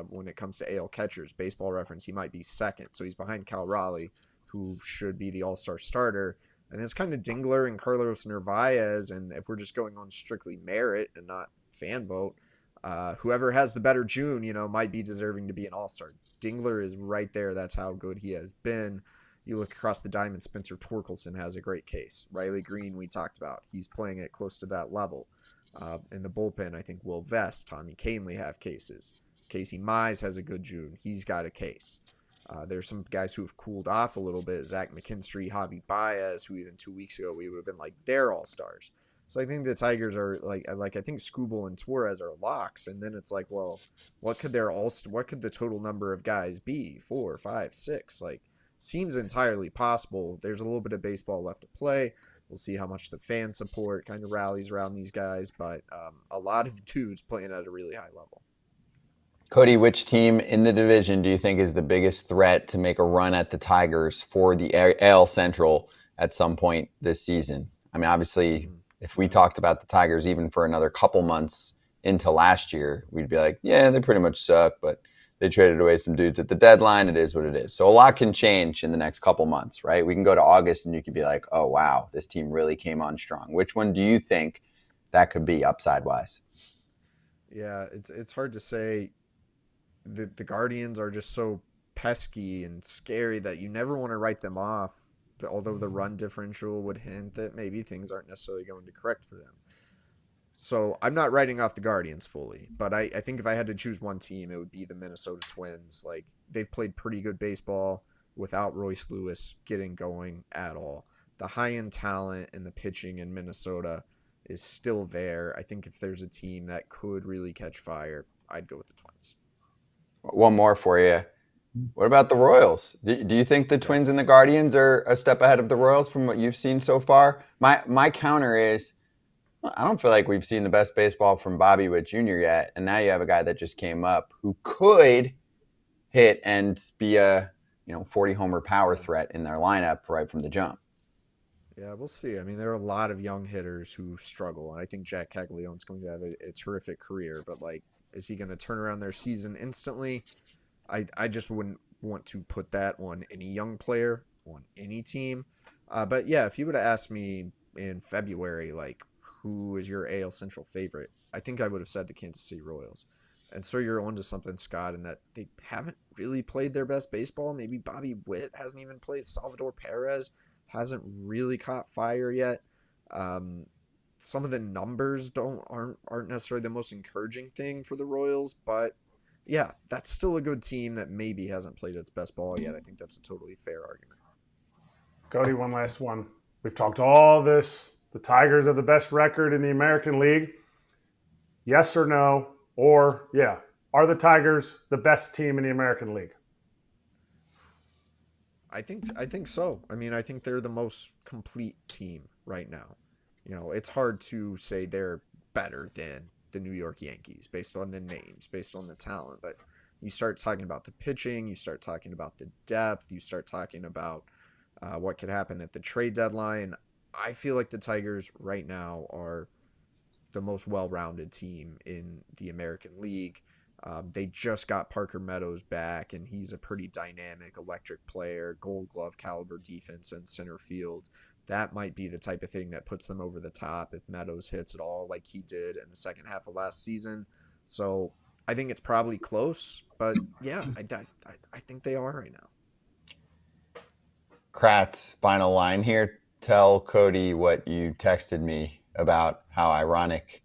Speaker 5: when it comes to AL catchers. Baseball Reference, he might be second, so he's behind Cal Raleigh, who should be the all-star starter. And it's kind of Dingler and Carlos Narvaez, and if we're just going on strictly merit and not fan vote, whoever has the better June, might be deserving to be an all-star. Dingler is right there. That's how good he has been. You look across the diamond, Spencer Torkelson has a great case. Riley Greene, we talked about. He's playing it close to that level. In the bullpen, I think Will Vest, Tommy Kahnle have cases. Casey Mize has a good June. He's got a case. There's some guys who have cooled off a little bit. Zach McKinstry, Javi Baez, who even 2 weeks ago we would have been like, they're all-stars. So I think the Tigers are like I think Skubal and Torres are locks. And then it's like, well, what could the total number of guys be? 4, 5, 6? Like, seems entirely possible. There's a little bit of baseball left to play. We'll see how much the fan support kind of rallies around these guys, but a lot of dudes playing at a really high level.
Speaker 1: Cody, which team in the division do you think is the biggest threat to make a run at the Tigers for the AL Central at some point this season? I mean, obviously, if we talked about the Tigers even for another couple months into last year, we'd be like, yeah, they pretty much suck, but they traded away some dudes at the deadline. It is what it is. So a lot can change in the next couple months, right? We can go to August and you could be like, oh, wow, this team really came on strong. Which one do you think that could be upside-wise?
Speaker 5: Yeah, it's hard to say. The Guardians are just so pesky and scary that you never want to write them off, although the run differential would hint that maybe things aren't necessarily going to correct for them. So I'm not writing off the Guardians fully, but I think if I had to choose one team, it would be the Minnesota Twins. Like, they've played pretty good baseball without Royce Lewis getting going at all. The high-end talent and the pitching in Minnesota is still there. I think if there's a team that could really catch fire, I'd go with the Twins.
Speaker 1: One more for you. What about the Royals? Do you think the Twins and the Guardians are a step ahead of the Royals from what you've seen so far? My counter is, I don't feel like we've seen the best baseball from Bobby Witt Jr. yet, and now you have a guy that just came up who could hit and be a 40 homer power threat in their lineup right from the jump.
Speaker 5: Yeah, we'll see. I mean, there are a lot of young hitters who struggle, and I think Jack Caglianone's going to have a terrific career, but like, is he going to turn around their season instantly? I just wouldn't want to put that on any young player, on any team. But yeah, if you would have asked me in February, like, who is your AL Central favorite, I think I would have said the Kansas City Royals. And so you're onto something, Scott, in that they haven't really played their best baseball. Maybe Bobby Witt hasn't even played. Salvador Perez hasn't really caught fire yet. Some of the numbers aren't necessarily the most encouraging thing for the Royals, but yeah, that's still a good team that maybe hasn't played its best ball yet. I think that's a totally fair argument.
Speaker 2: Cody, one last one. We've talked all this. The Tigers have the best record in the American League. Yes or no? Or, yeah, are the Tigers the best team in the American League?
Speaker 5: I think so. I mean, I think they're the most complete team right now. It's hard to say they're better than the New York Yankees based on the names, based on the talent. But you start talking about the pitching, you start talking about the depth, you start talking about what could happen at the trade deadline. I feel like the Tigers right now are the most well-rounded team in the American League. They just got Parker Meadows back, and he's a pretty dynamic, electric player, Gold Glove caliber defense and center field. That might be the type of thing that puts them over the top if Meadows hits it all like he did in the second half of last season. So I think it's probably close, but yeah, I think they are right now.
Speaker 1: Kratz, final line here. Tell Cody what you texted me about how ironic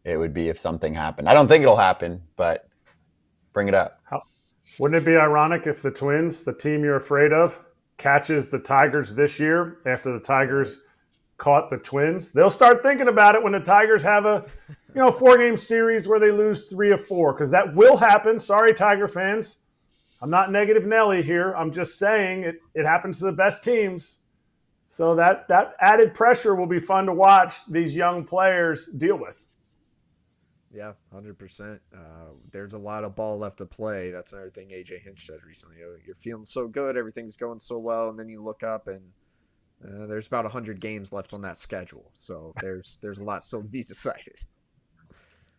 Speaker 1: it would be if something happened. I don't think it'll happen, but bring it up.
Speaker 2: Wouldn't it be ironic if the Twins, the team you're afraid of, catches the Tigers this year after the Tigers caught the Twins? They'll start thinking about it when the Tigers have a 4-game series where they lose 3 of 4, because that will happen. Sorry, Tiger fans. I'm not negative Nelly here. I'm just saying it happens to the best teams. So that added pressure will be fun to watch these young players deal with.
Speaker 5: Yeah, 100%. There's a lot of ball left to play. That's another thing AJ Hinch said recently. You're feeling so good, everything's going so well, and then you look up and there's about 100 games left on that schedule. So there's a lot still to be decided.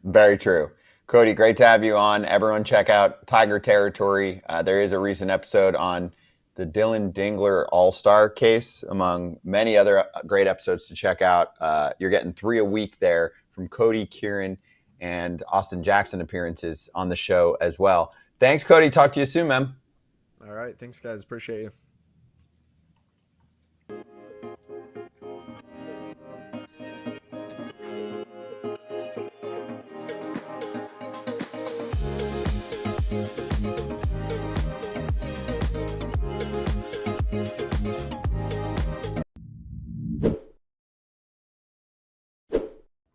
Speaker 1: Very true. Cody, great to have you on. Everyone check out Tiger Territory. There is a recent episode on the Dylan Dingler All-Star case, among many other great episodes to check out. You're getting 3 a week there from Cody, Kieran, and Austin Jackson appearances on the show as well. Thanks, Cody. Talk to you soon, man.
Speaker 5: All right. Thanks, guys. Appreciate you.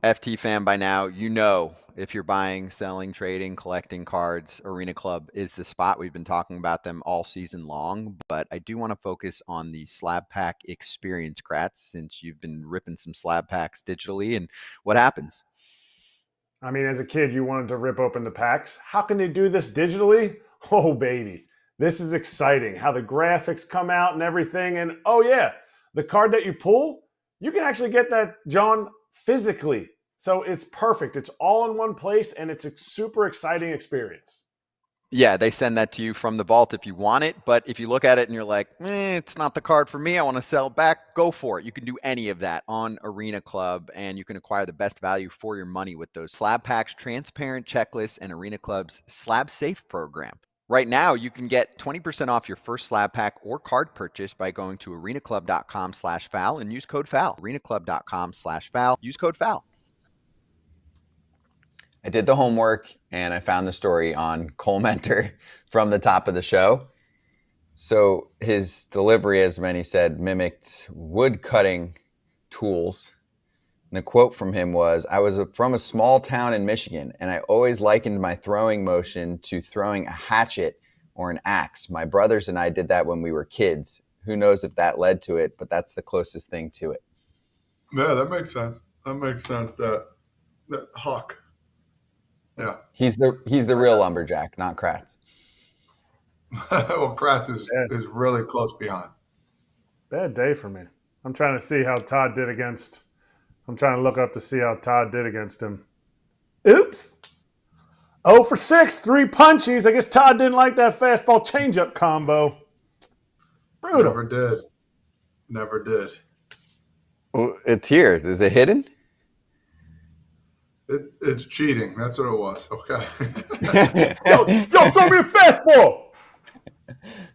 Speaker 1: FT fan by now, you know if you're buying, selling, trading, collecting cards, Arena Club is the spot. We've been talking about them all season long, but I do want to focus on the slab pack experience, Kratz, since you've been ripping some slab packs digitally. And what happens?
Speaker 2: I mean, as a kid, you wanted to rip open the packs. How can they do this digitally? Oh, baby. This is exciting. How the graphics come out and everything. And oh, yeah, the card that you pull, you can actually get that, John, physically. So it's perfect. It's all in one place, and it's a super exciting experience.
Speaker 1: Yeah, they send that to you from the vault if you want it. But if you look at it and you're like, it's not the card for me, I want to sell it back, go for it. You can do any of that on Arena Club, and you can acquire the best value for your money with those slab packs, transparent checklists, and Arena Club's Slab Safe program. Right now, you can get 20% off your first slab pack or card purchase by going to arenaclub.com/FAL and use code FAL. arenaclub.com/FAL. Use code FAL. I did the homework and I found the story on Cole Mentor from the top of the show. So his delivery, as many said, mimicked wood cutting tools. And the quote from him was, "I was from a small town in Michigan, and I always likened my throwing motion to throwing a hatchet or an axe. My brothers and I did that when we were kids. Who knows if that led to it, but that's the closest thing to it."
Speaker 3: Yeah, that makes sense. That makes sense. That Huck. Yeah.
Speaker 1: He's the real lumberjack, not Kratz.
Speaker 3: Well, Kratz is really close behind.
Speaker 2: Bad day for me. I'm trying to see how Todd did against. I'm trying to look up to see how Todd did against him. Oops. 0 for 6, 3 punchies. I guess Todd didn't like that fastball changeup combo. Brutal.
Speaker 3: Never did.
Speaker 1: Well, it's here. Is it hidden?
Speaker 3: It's cheating. That's what it was. Okay.
Speaker 2: Yo, throw me a fastball.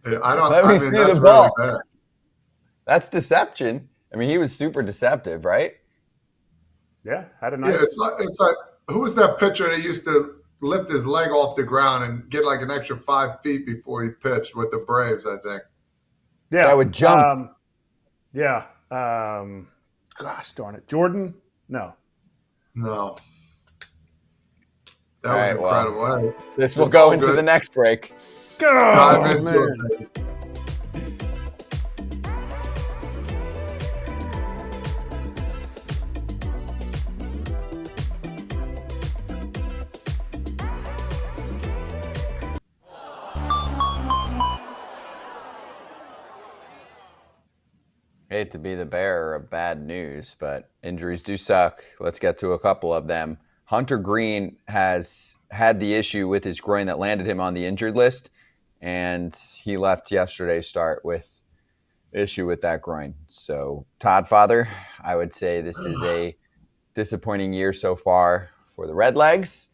Speaker 1: Let me see the ball. Really bad. That's deception. I mean, he was super deceptive, right?
Speaker 2: Yeah, had a nice.
Speaker 3: Yeah, it's like who was that pitcher that used to lift his leg off the ground and get like an extra 5 feet before he pitched with the Braves? I think.
Speaker 2: Yeah,
Speaker 1: I would jump.
Speaker 2: Gosh darn it, Jordan? No.
Speaker 3: That was incredible.
Speaker 1: Well, this will go into the next break.
Speaker 3: Dive into it.
Speaker 1: Hate to be the bearer of bad news, but injuries do suck. Let's get to a couple of them. Hunter Greene has had the issue with his groin that landed him on the injured list, and he left yesterday's start with issue with that groin. So, Todd Father, I would say this is a disappointing year so far for the Redlegs.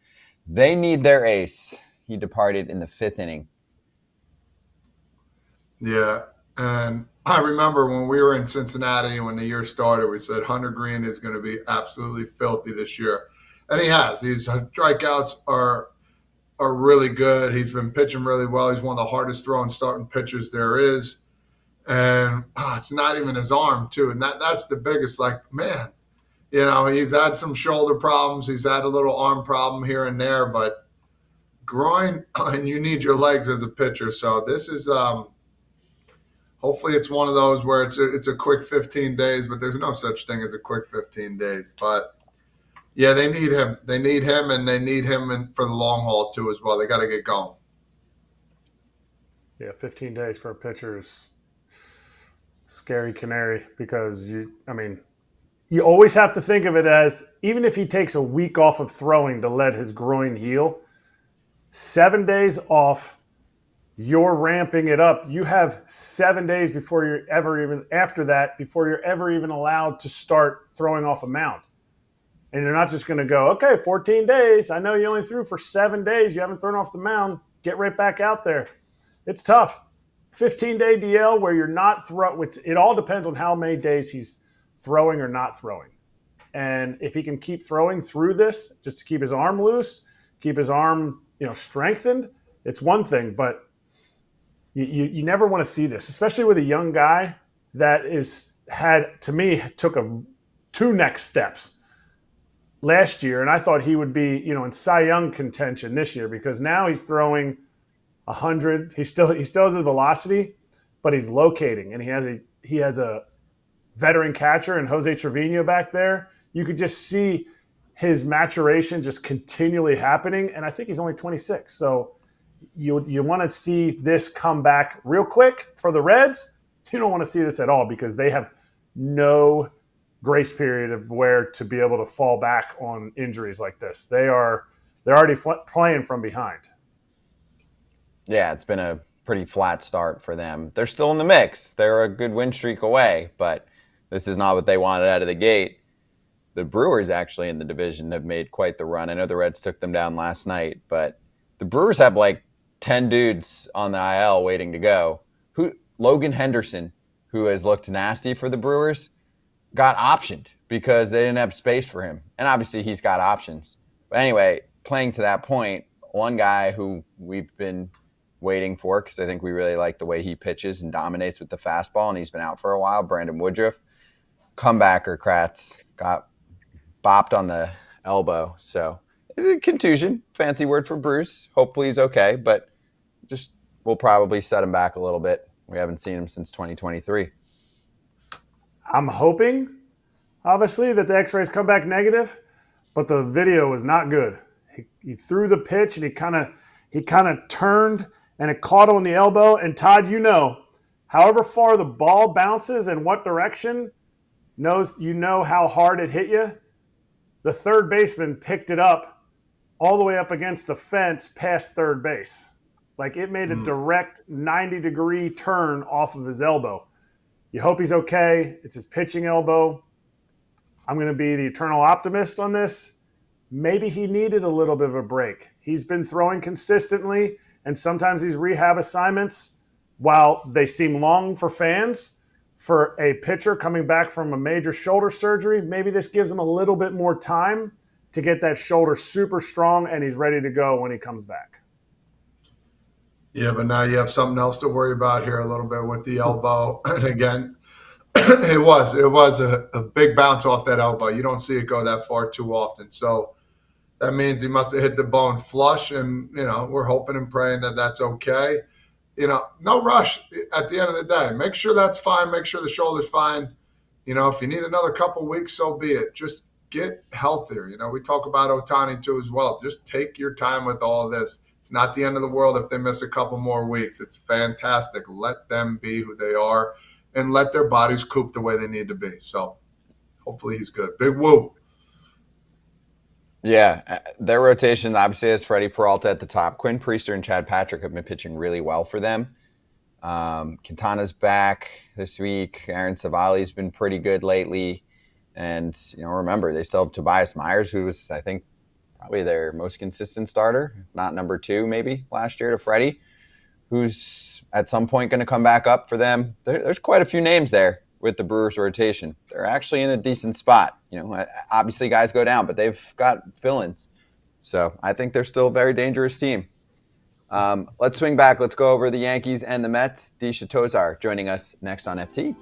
Speaker 1: They need their ace. He departed in the 5th inning.
Speaker 3: Yeah, and I remember when we were in Cincinnati when the year started, we said Hunter Greene is going to be absolutely filthy this year. And he has. His strikeouts are really good. He's been pitching really well. He's one of the hardest throwing starting pitchers there is. And it's not even his arm, too. And that's the biggest, man, he's had some shoulder problems. He's had a little arm problem here and there. But groin, and you need your legs as a pitcher. So this is hopefully it's one of those where it's a quick 15 days, but there's no such thing as a quick 15 days. But yeah, they need him. They need him, and they need him for the long haul, too, as well. They got to get going.
Speaker 2: Yeah, 15 days for a pitcher is scary canary because, you always have to think of it as, even if he takes a week off of throwing to let his groin heal, 7 days off, you're ramping it up. You have 7 days before you're ever even allowed to start throwing off a mound. And you're not just going to go, okay, 14 days. I know you only threw for 7 days. You haven't thrown off the mound. Get right back out there. It's tough. 15-day DL where you're not throwing. It all depends on how many days he's throwing or not throwing. And if he can keep throwing through this, just to keep his arm loose, keep his arm strengthened, it's one thing. But you never want to see this, especially with a young guy that took 2 next steps. last year, and I thought he would be, in Cy Young contention this year because now he's throwing 100. He still has his velocity, but he's locating, and he has a veteran catcher and Jose Trevino back there. You could just see his maturation just continually happening, and I think he's only 26. So you want to see this come back real quick for the Reds. You don't want to see this at all because they have no grace period of where to be able to fall back on injuries like this. They're already playing from behind.
Speaker 1: Yeah, it's been a pretty flat start for them. They're still in the mix. They're a good win streak away, but this is not what they wanted out of the gate. The Brewers actually in the division have made quite the run. I know the Reds took them down last night, but the Brewers have like 10 dudes on the IL waiting to go. Logan Henderson, who has looked nasty for the Brewers, got optioned because they didn't have space for him. And obviously he's got options. But anyway, playing to that point, one guy who we've been waiting for because I think we really like the way he pitches and dominates with the fastball, and he's been out for a while, Brandon Woodruff. Comebacker Kratz got bopped on the elbow. So contusion, fancy word for Bruce. Hopefully he's okay, but we'll probably set him back a little bit. We haven't seen him since 2023.
Speaker 2: I'm hoping, obviously, that the x-rays come back negative, but the video was not good. He threw the pitch, and he kind of turned, and it caught him on the elbow. And, Todd, however far the ball bounces and what direction, how hard it hit you. The third baseman picked it up all the way up against the fence past third base. Like, it made a direct 90-degree turn off of his elbow. You hope he's okay. It's his pitching elbow. I'm going to be the eternal optimist on this. Maybe he needed a little bit of a break. He's been throwing consistently, and sometimes these rehab assignments, while they seem long for fans, for a pitcher coming back from a major shoulder surgery, maybe this gives him a little bit more time to get that shoulder super strong and he's ready to go when he comes back.
Speaker 3: Yeah, but now you have something else to worry about here a little bit with the elbow. And again, it was a big bounce off that elbow. You don't see it go that far too often. So that means he must have hit the bone flush, and, we're hoping and praying that that's okay. No rush at the end of the day. Make sure that's fine. Make sure the shoulder's fine. If you need another couple weeks, so be it. Just get healthier. We talk about Ohtani too as well. Just take your time with all this. It's not the end of the world if they miss a couple more weeks. It's fantastic. Let them be who they are and let their bodies coop the way they need to be. So hopefully he's good. Big whoop.
Speaker 1: Yeah, their rotation obviously has Freddie Peralta at the top. Quinn Priester and Chad Patrick have been pitching really well for them. Quintana's back this week. Aaron Savali's been pretty good lately. And, remember, they still have Tobias Myers, who was, I think, probably their most consistent starter, not number 2 maybe last year to Freddie, who's at some point going to come back up for them. There's quite a few names there with the Brewers rotation. They're actually in a decent spot. Obviously guys go down, but they've got fill-ins. So I think they're still a very dangerous team. Let's swing back. Let's go over the Yankees and the Mets. Deesha Thosar joining us next on FT.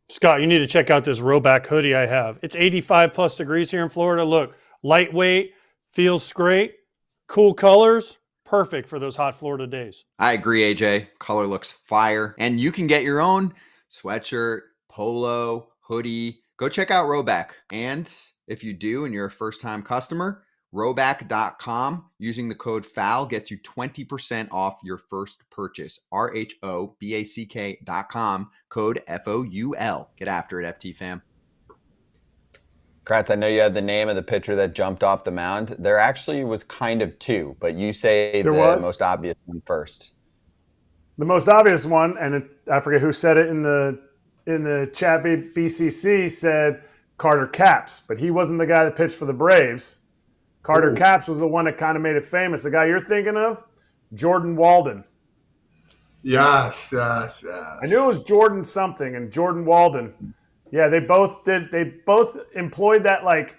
Speaker 4: Scott, you need to check out this Roback hoodie I have. It's 85 plus degrees here in Florida. Look, lightweight, feels great, cool colors, perfect for those hot Florida days.
Speaker 1: I agree, AJ. Color looks fire. And you can get your own sweatshirt, polo, hoodie. Go check out Roback. And if you do and you're a first-time customer, Roback.com using the code FOUL gets you 20% off your first purchase. RHOBACK.com, code FOUL. Get after it, FT fam. Kratz, I know you had the name of the pitcher that jumped off the mound. There actually was kind of 2, but you say the most obvious one first.
Speaker 2: The most obvious one, and I forget who said it in the ChatBCC, said Carter Capps, but he wasn't the guy that pitched for the Braves. Carter Capps was the one that kind of made it famous. The guy you're thinking of, Jordan Walden.
Speaker 3: Yes.
Speaker 2: I knew it was Jordan something, and Jordan Walden. Yeah, they both did. They both employed that like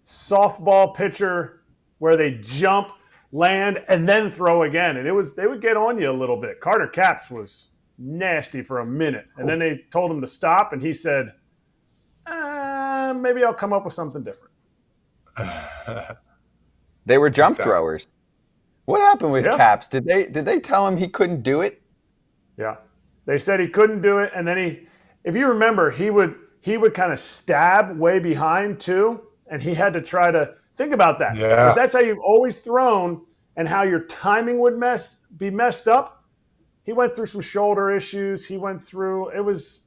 Speaker 2: softball pitcher where they jump, land, and then throw again. And they would get on you a little bit. Carter Capps was nasty for a minute. And then they told him to stop, and he said, maybe I'll come up with something different.
Speaker 1: They were jump throwers. What happened with Capps? Did they tell him he couldn't do it?
Speaker 2: Yeah. They said he couldn't do it, and then if you remember, he would kind of stab way behind too, and he had to try to think about that.
Speaker 3: Yeah.
Speaker 2: If that's how you've always thrown and how your timing would be messed up, he went through some shoulder issues. It was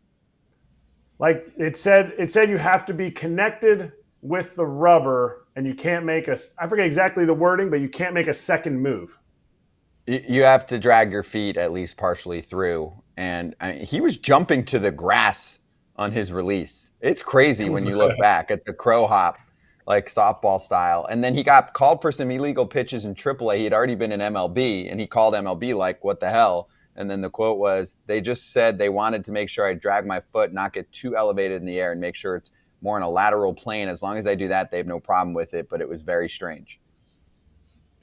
Speaker 2: like it said you have to be connected with the rubber, and you can't make I forget exactly the wording, but you can't make a second move.
Speaker 1: You have to drag your feet at least partially through. And he was jumping to the grass on his release. It's crazy when you look back at the crow hop, like softball style. And then he got called for some illegal pitches in AAA. He had already been in MLB, and he called MLB like, what the hell? And then the quote was, they just said they wanted to make sure I drag my foot, not get too elevated in the air, and make sure it's more in a lateral plane. As long as I do that, they have no problem with it. But it was very strange.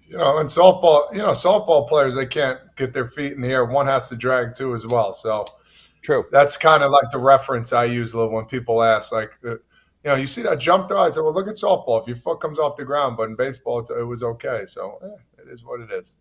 Speaker 3: And softball players, they can't get their feet in the air. One has to drag too as well. So
Speaker 1: true.
Speaker 3: That's kind of like the reference I use a little when people ask, like, you see that jump throw? I say, well, look at softball. If your foot comes off the ground, but in baseball, it was okay. So it is what it is.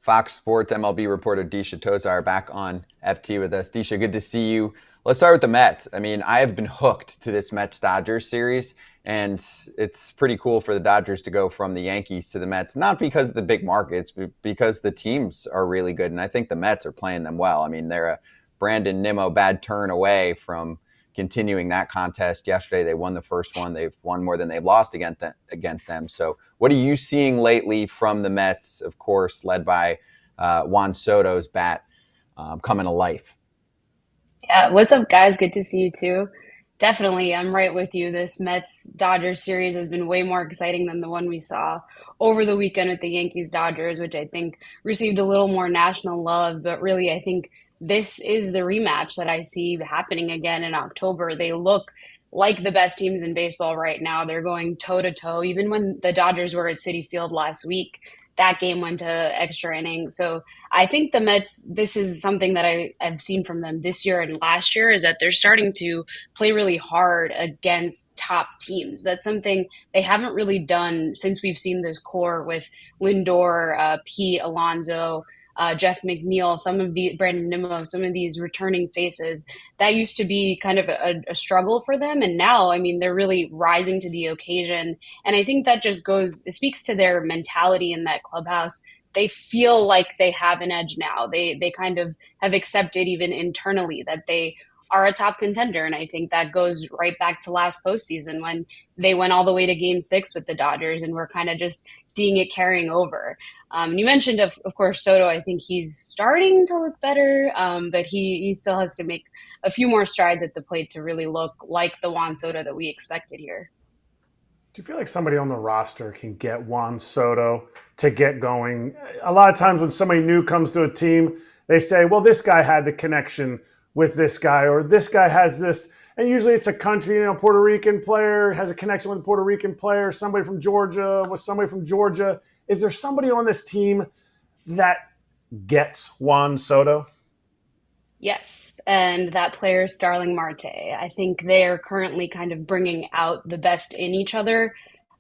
Speaker 1: Fox Sports MLB reporter Deesha Thosar back on FT with us. Deesha, good to see you. Let's start with the Mets. I mean, I have been hooked to this Mets-Dodgers series, and it's pretty cool for the Dodgers to go from the Yankees to the Mets, not because of the big markets, but because the teams are really good, and I think the Mets are playing them well. I mean, they're a Brandon Nimmo bad turn away from continuing that contest. Yesterday, they won the first one. They've won more than they've lost against them. So what are you seeing lately from the Mets, of course, led by Juan Soto's bat coming to life?
Speaker 6: Yeah, what's up, guys? Good to see you, too. Definitely, I'm right with you. This Mets-Dodgers series has been way more exciting than the one we saw over the weekend with the Yankees-Dodgers, which I think received a little more national love. But really, I think this is the rematch that I see happening again in October. They look like the best teams in baseball right now. They're going toe-to-toe. Even when the Dodgers were at Citi Field last week, that game went to extra innings. So I think the Mets, this is something that I've seen from them this year and last year, is that they're starting to play really hard against top teams. That's something they haven't really done since we've seen this core with Lindor, Pete Alonso, Jeff McNeil, Brandon Nimmo, some of these returning faces. That used to be kind of a struggle for them. And now, I mean, they're really rising to the occasion. And I think that it speaks to their mentality in that clubhouse. They feel like they have an edge now. They kind of have accepted even internally that they are a top contender. And I think that goes right back to last postseason when they went all the way to Game 6 with the Dodgers, and we're kind of just seeing it carrying over. You mentioned, of course, Soto. I think he's starting to look better, but he still has to make a few more strides at the plate to really look like the Juan Soto that we expected here.
Speaker 2: Do you feel like somebody on the roster can get Juan Soto to get going? A lot of times when somebody new comes to a team, they say, well, this guy had the connection with this guy, or this guy has this. And usually it's a country, Puerto Rican player has a connection with a Puerto Rican player, somebody from Georgia with somebody from Georgia. Is there somebody on this team that gets Juan Soto?
Speaker 6: Yes, and that player is Starling Marte. I think they are currently kind of bringing out the best in each other.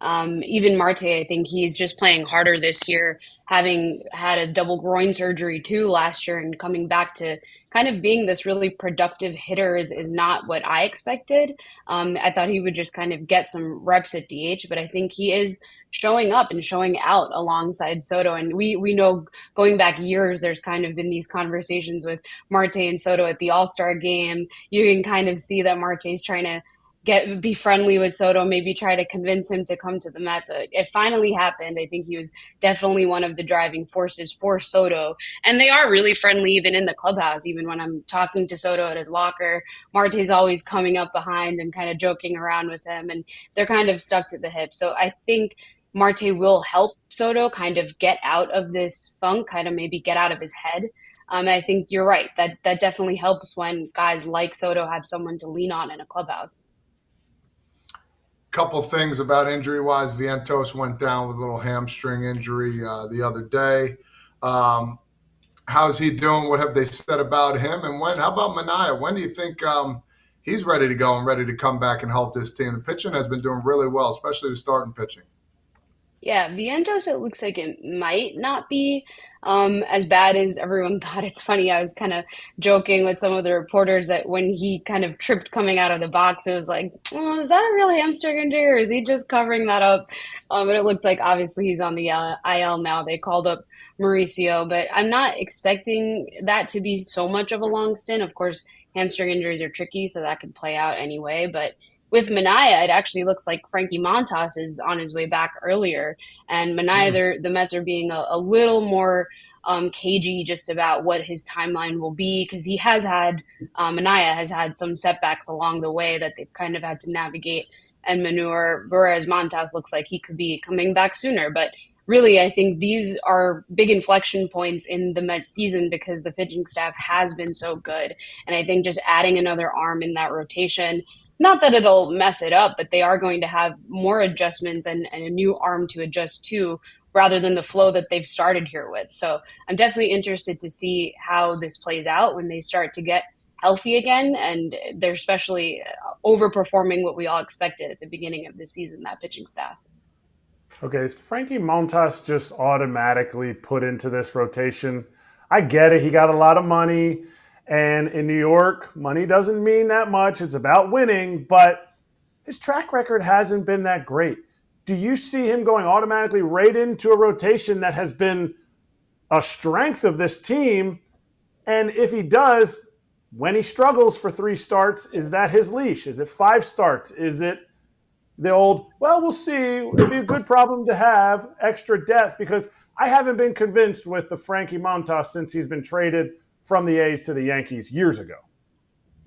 Speaker 6: Even Marte, I think he's just playing harder this year, having had a double groin surgery too last year, and coming back to kind of being this really productive hitter is not what I expected. I thought he would just kind of get some reps at DH, but I think he is showing up and showing out alongside Soto. And we know going back years, there's kind of been these conversations with Marte and Soto at the All-Star game. You can kind of see that Marte's trying to be friendly with Soto, maybe try to convince him to come to the Mets. It finally happened. I think he was definitely one of the driving forces for Soto. And they are really friendly even in the clubhouse. Even when I'm talking to Soto at his locker, Marte's always coming up behind and kind of joking around with him. And they're kind of stuck to the hip. So I think Marte will help Soto kind of get out of this funk, kind of maybe get out of his head. I think you're right. That definitely helps when guys like Soto have someone to lean on in a clubhouse.
Speaker 3: Couple things about injury wise. Vientos went down with a little hamstring injury the other day. How's he doing? What have they said about him? And how about Manaea? When do you think he's ready to go and ready to come back and help this team? The pitching has been doing really well, especially the starting pitching.
Speaker 6: Yeah, Vientos, it looks like it might not be as bad as everyone thought. It's funny, I was kind of joking with some of the reporters that when he kind of tripped coming out of the box, it was like, oh, is that a real hamstring injury or is he just covering that up? But it looked like obviously he's on the IL now. They called up Mauricio, but I'm not expecting that to be so much of a long stint. Of course, hamstring injuries are tricky, so that could play out anyway, but with Manaea, it actually looks like Frankie Montas is on his way back earlier. And Manaea, the Mets are being a little more cagey just about what his timeline will be because he has had, Manaea has had some setbacks along the way that they've kind of had to navigate and maneuver, whereas Montas looks like he could be coming back sooner. But really, I think these are big inflection points in the Mets season because the pitching staff has been so good. And I think just adding another arm in that rotation, not that it'll mess it up, but they are going to have more adjustments and a new arm to adjust to rather than the flow that they've started here with. So I'm definitely interested to see how this plays out when they start to get healthy again. And they're especially overperforming what we all expected at the beginning of the season, that pitching staff.
Speaker 2: Okay, is Frankie Montas just automatically put into this rotation? I get it. He got a lot of money. And in New York, money doesn't mean that much. It's about winning. But his track record hasn't been that great. Do you see him going automatically right into a rotation that has been a strength of this team? And if he does, when he struggles for 3 starts, is that his leash? Is it 5 starts? Is it the old, well, we'll see, it'd be a good problem to have, extra depth? Because I haven't been convinced with the Frankie Montas since he's been traded from the A's to the Yankees years ago.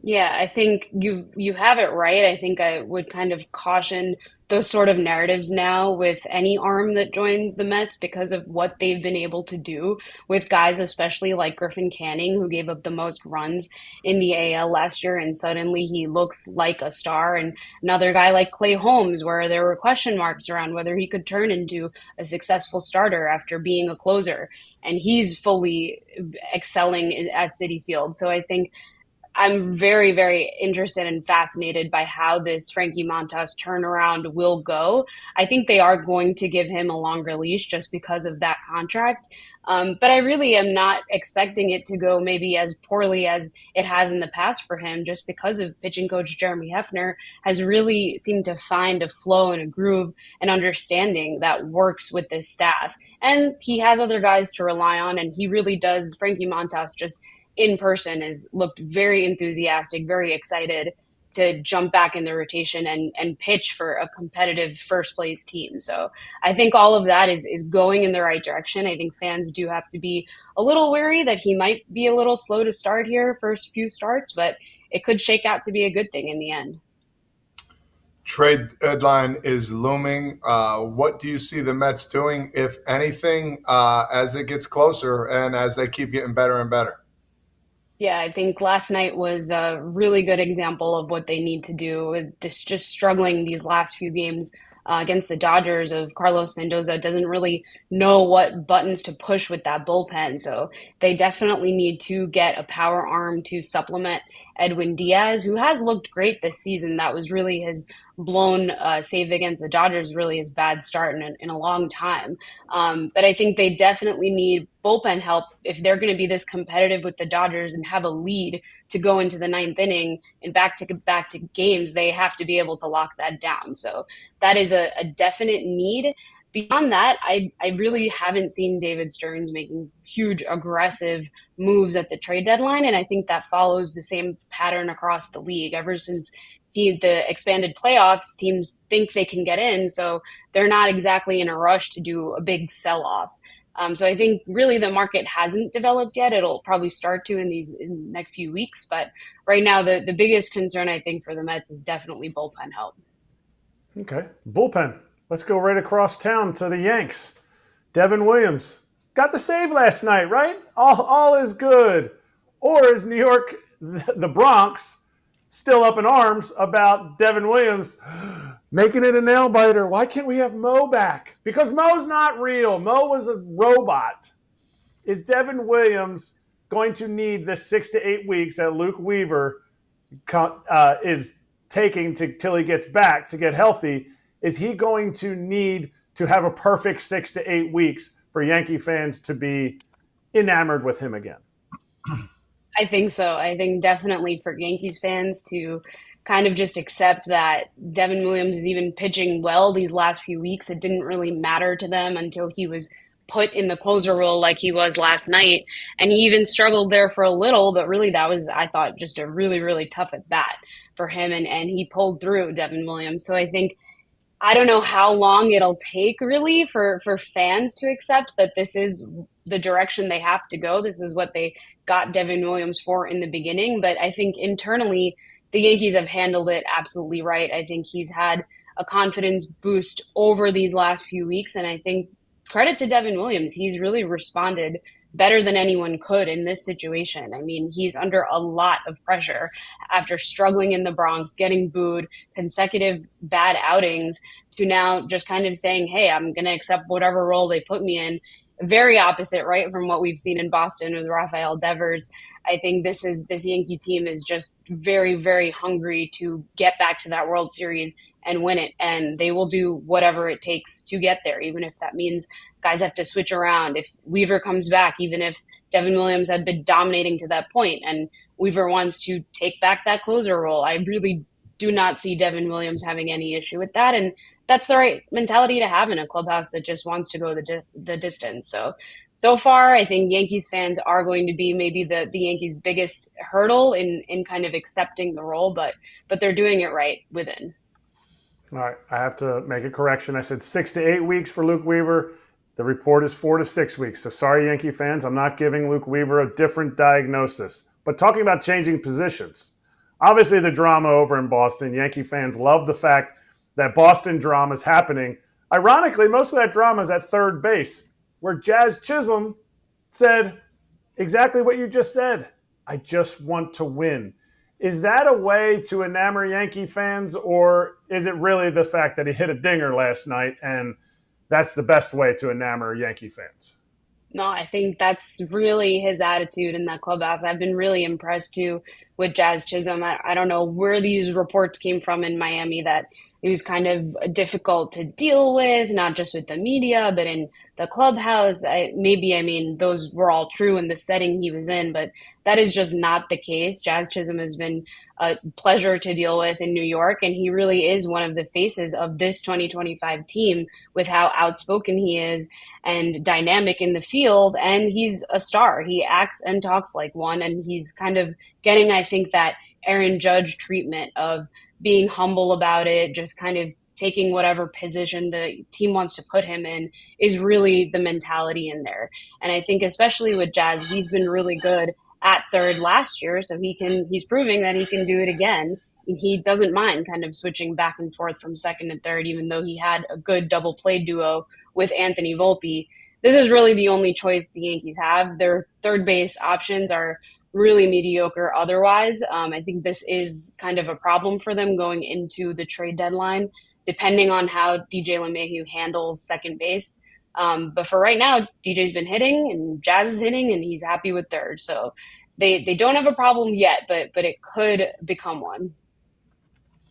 Speaker 6: Yeah, I think you have it right. I think I would kind of caution those sort of narratives now with any arm that joins the Mets because of what they've been able to do with guys, especially like Griffin Canning, who gave up the most runs in the AL last year, and suddenly he looks like a star. And another guy like Clay Holmes, where there were question marks around whether he could turn into a successful starter after being a closer, and he's fully excelling at Citi Field. So I think I'm very, very interested and fascinated by how this Frankie Montas turnaround will go. I think they are going to give him a longer leash just because of that contract. But I really am not expecting it to go maybe as poorly as it has in the past for him, just because of pitching coach Jeremy Hefner has really seemed to find a flow and a groove and understanding that works with this staff. And he has other guys to rely on, and he really does. Frankie Montas just in person has looked very enthusiastic, very excited to jump back in the rotation and pitch for a competitive first place team. So I think all of that is going in the right direction. I think fans do have to be a little wary that he might be a little slow to start here, first few starts, but it could shake out to be a good thing in the end.
Speaker 3: Trade deadline is looming. What do you see the Mets doing, if anything, as it gets closer and as they keep getting better and better?
Speaker 6: Yeah, I think last night was a really good example of what they need to do. This just struggling these last few games against the Dodgers of Carlos Mendoza doesn't really know what buttons to push with that bullpen. So they definitely need to get a power arm to supplement Edwin Diaz, who has looked great this season. That was really his blown save against the Dodgers, really his bad start in a long time. But I think they definitely need bullpen help if they're going to be this competitive with the Dodgers and have a lead to go into the 9th inning and back to games. They have to be able to lock that down. So that is a definite need. Beyond that, I really haven't seen David Stearns making huge aggressive moves at the trade deadline, and I think that follows the same pattern across the league. Ever since the expanded playoffs, teams think they can get in, so they're not exactly in a rush to do a big sell-off. So I think really the market hasn't developed yet. It'll probably start to in the next few weeks. But right now, the biggest concern I think for the Mets is definitely bullpen help.
Speaker 2: Okay, bullpen. Let's go right across town to the Yanks. Devin Williams got the save last night, right? All is good. Or is New York, the Bronx, still up in arms about Devin Williams making it a nail biter? Why can't we have Mo back? Because Mo's not real. Mo was a robot. Is Devin Williams going to need the 6 to 8 weeks that Luke Weaver is taking till he gets back to get healthy? Is he going to need to have a perfect 6 to 8 weeks for Yankee fans to be enamored with him again?
Speaker 6: I think so. I think definitely for Yankees fans to kind of just accept that Devin Williams is even pitching well these last few weeks. It didn't really matter to them until he was put in the closer role like he was last night. And he even struggled there for a little, but really that was, I thought, just a really, really tough at bat for him. And he pulled through, Devin Williams. So I think, I don't know how long it'll take really for fans to accept that this is the direction they have to go. This is what they got Devin Williams for in the beginning. But I think internally, the Yankees have handled it absolutely right. I think he's had a confidence boost over these last few weeks. And I think credit to Devin Williams. He's really responded better than anyone could in this situation. I mean, he's under a lot of pressure after struggling in the Bronx, getting booed, consecutive bad outings, to now just kind of saying, hey, I'm going to accept whatever role they put me in. Very opposite, right, from what we've seen in Boston with Rafael Devers. I think this Yankee team is just very, very hungry to get back to that World Series and win it. And they will do whatever it takes to get there, even if that means guys have to switch around. If Weaver comes back, even if Devin Williams had been dominating to that point and Weaver wants to take back that closer role, I really do not see Devin Williams having any issue with that. And that's the right mentality to have in a clubhouse that just wants to go the distance. So far, I think Yankees fans are going to be maybe the Yankees' biggest hurdle in kind of accepting the role, but they're doing it right within.
Speaker 2: All right, I have to make a correction. I said 6 to 8 weeks for Luke Weaver. The report is 4 to 6 weeks. So sorry, Yankee fans, I'm not giving Luke Weaver a different diagnosis. But talking about changing positions, obviously the drama over in Boston, Yankee fans love the fact that Boston drama is happening. Ironically, most of that drama is at third base, where Jazz Chisholm said exactly what you just said. I just want to win. Is that a way to enamor Yankee fans, or is it really the fact that he hit a dinger last night and that's the best way to enamor Yankee fans?
Speaker 6: No, I think that's really his attitude in that clubhouse. I've been really impressed too with Jazz Chisholm. I don't know where these reports came from in Miami that it was kind of difficult to deal with, not just with the media, but in the clubhouse. Those were all true in the setting he was in, but that is just not the case. Jazz Chisholm has been a pleasure to deal with in New York, and he really is one of the faces of this 2025 team with how outspoken he is and dynamic in the field, and he's a star. He acts and talks like one, and he's kind of getting, I think, that Aaron Judge treatment of being humble about it, just kind of taking whatever position the team wants to put him in is really the mentality in there. And I think especially with Jazz, he's been really good at third last year, so he's proving that he can do it again. He doesn't mind kind of switching back and forth from second and third, even though he had a good double play duo with Anthony Volpe. This is really the only choice the Yankees have. Their third base options are really mediocre otherwise. I think this is kind of a problem for them going into the trade deadline, depending on how DJ LeMahieu handles second base. But for right now, DJ's been hitting and Jazz is hitting, and he's happy with third. So they don't have a problem yet, but it could become one.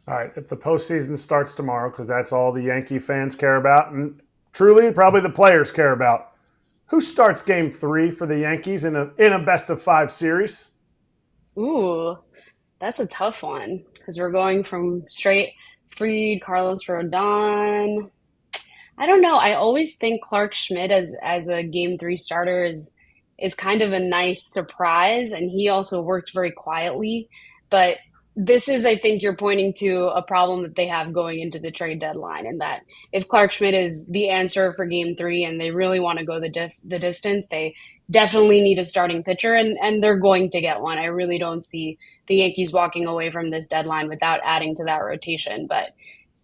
Speaker 2: All right, if the postseason starts tomorrow, because that's all the Yankee fans care about, and truly probably the players care about, who starts Game 3 for the Yankees in a best-of-5 series?
Speaker 6: Ooh, that's a tough one because we're going from straight Fried, Carlos Rodon. I don't know. I always think Clark Schmidt as a Game 3 starter is kind of a nice surprise, and he also worked very quietly. But this is, I think you're pointing to a problem that they have going into the trade deadline, and that if Clark Schmidt is the answer for game 3 and they really want to go the distance, they definitely need a starting pitcher, and they're going to get one. I really don't see the Yankees walking away from this deadline without adding to that rotation. But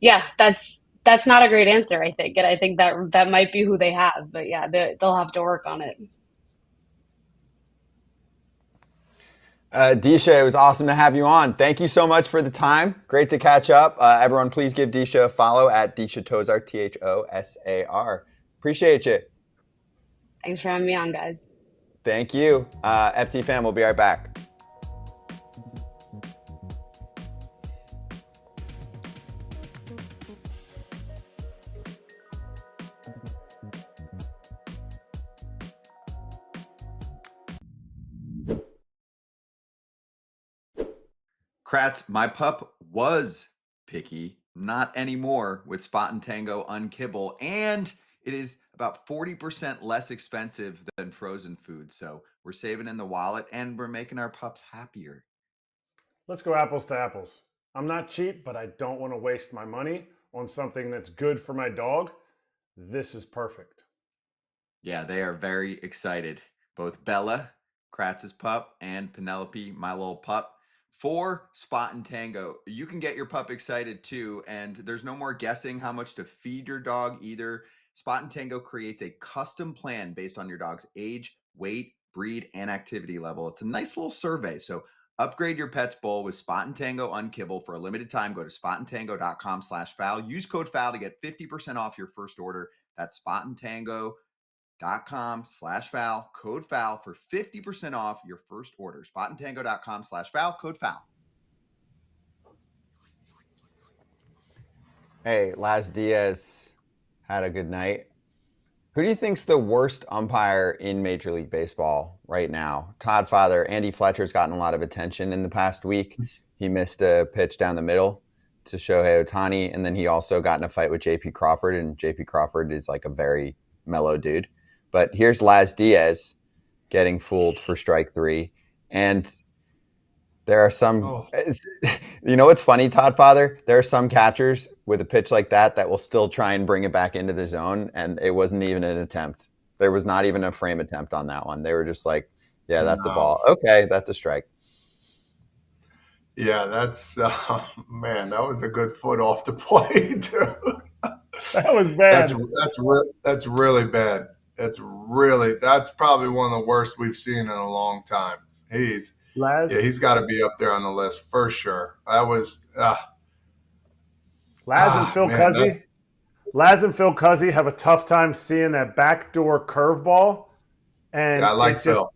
Speaker 6: yeah, that's not a great answer, I think. And I think that might be who they have. But yeah, they'll have to work on it.
Speaker 1: Deesha, it was awesome to have you on. Thank you so much for the time. Great to catch up. Everyone, please give Deesha a follow at Deesha Thosar, Thosar. Appreciate you.
Speaker 6: Thanks for having me on, guys.
Speaker 1: Thank you. FT fam, we'll be right back. Kratz, my pup was picky, not anymore with Spot and Tango Unkibble, and it is about 40% less expensive than frozen food. So we're saving in the wallet and we're making our pups happier.
Speaker 2: Let's go apples to apples. I'm not cheap, but I don't want to waste my money on something that's good for my dog. This is perfect.
Speaker 1: Yeah, they are very excited. Both Bella, Kratz's pup, and Penelope, my little pup, for Spot and Tango. You can get your pup excited too, and there's no more guessing how much to feed your dog either. Spot and Tango creates a custom plan based on your dog's age, weight, breed, and activity level. It's a nice little survey. So upgrade your pet's bowl with Spot and Tango Unkibble for a limited time. Go to spotandtango.com/foul. Use code FOUL to get 50% off your first order. That's spotandtango.com/foul, code FOUL for 50% off your first order. Spotandtango.com/foul, code FOUL. Hey, Laz Díaz had a good night. Who do you think's the worst umpire in Major League Baseball right now? Todd Father, Andy Fletcher's gotten a lot of attention in the past week. He missed a pitch down the middle to Shohei Ohtani, and then he also got in a fight with JP Crawford, and JP Crawford is like a very mellow dude. But here's Laz Díaz getting fooled for strike 3. And there are some, you know what's funny, Todd Father? There are some catchers with a pitch like that will still try and bring it back into the zone, and it wasn't even an attempt. There was not even a frame attempt on that one. They were just like, yeah, that's a ball. Okay, that's a strike.
Speaker 3: Yeah, that's, man, that was a good foot off the plate, too.
Speaker 2: That was bad.
Speaker 3: That's really bad. That's probably one of the worst we've seen in a long time. He's got to be up there on the list for sure. That was
Speaker 2: Laz and Phil Cuzzy have a tough time seeing that backdoor curveball, and
Speaker 3: I like Phil.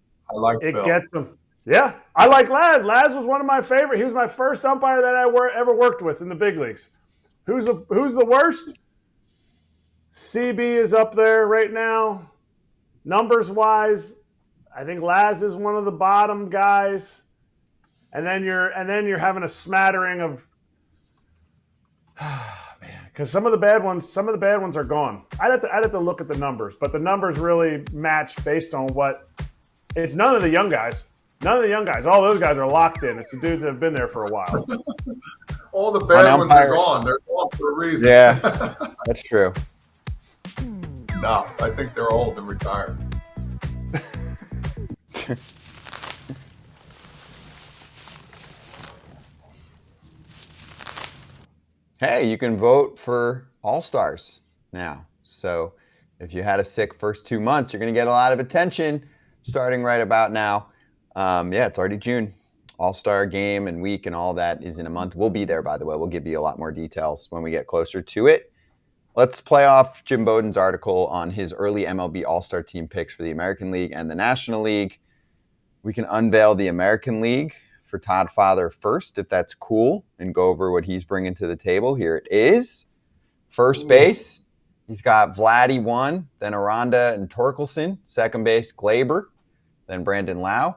Speaker 2: It gets them. Yeah, I like Laz. Laz was one of my favorite. He was my first umpire that I ever worked with in the big leagues. Who's the worst? CB is up there right now. Numbers wise, I think Laz is one of the bottom guys. And then you're having a smattering of man, because some of the bad ones are gone. I'd have to look at the numbers, but the numbers really match based on what it's none of the young guys. None of the young guys. All those guys are locked in. It's the dudes that have been there for a while.
Speaker 3: All the bad ones are gone. They're gone for a reason.
Speaker 1: Yeah, that's true.
Speaker 3: No, I think they're old and retired.
Speaker 1: Hey, you can vote for All-Stars now. So if you had a sick first 2 months, you're going to get a lot of attention starting right about now. Yeah, it's already June. All-Star game and week and all that is in a month. We'll be there, by the way. We'll give you a lot more details when we get closer to it. Let's play off Jim Bowden's article on his early MLB All-Star team picks for the American League and the National League. We can unveil the American League for Todd Father first, if that's cool, and go over what he's bringing to the table. Here it is. First base, he's got Vladdy 1, then Aranda and Torkelson. Second base, Glaber, then Brandon Lau.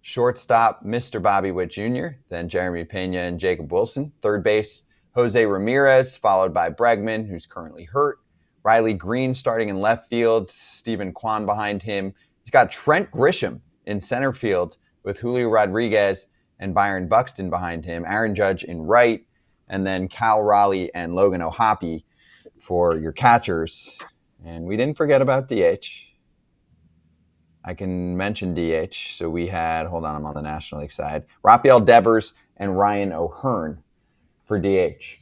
Speaker 1: Shortstop, Mr. Bobby Witt Jr., then Jeremy Pena and Jacob Wilson. Third base, Jose Ramirez, followed by Bregman, who's currently hurt. Riley Greene starting in left field. Stephen Kwan behind him. He's got Trent Grisham in center field with Julio Rodriguez and Byron Buxton behind him, Aaron Judge in right, and then Cal Raleigh and Logan O'Hoppe for your catchers. And we didn't forget about DH. I can mention DH. So we had, hold on, I'm on the National League side, Rafael Devers and Ryan O'Hearn for DH.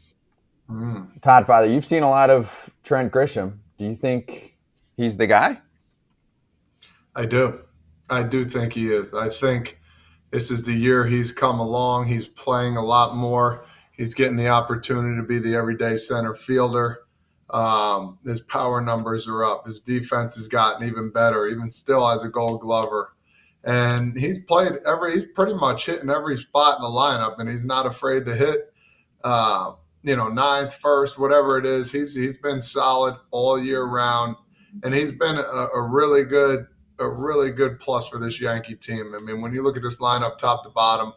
Speaker 1: Todd Father, you've seen a lot of Trent Grisham. Do you think he's the guy?
Speaker 3: I do. I do think he is. I think this is the year he's come along. He's playing a lot more. He's getting the opportunity to be the everyday center fielder. His power numbers are up. His defense has gotten even better, even still as a Gold Glover. And he's pretty much hitting every spot in the lineup, and he's not afraid to hit, ninth, first, whatever it is. He's been solid all year round, and he's been a really good plus for this Yankee team. I mean, when you look at this lineup top to bottom,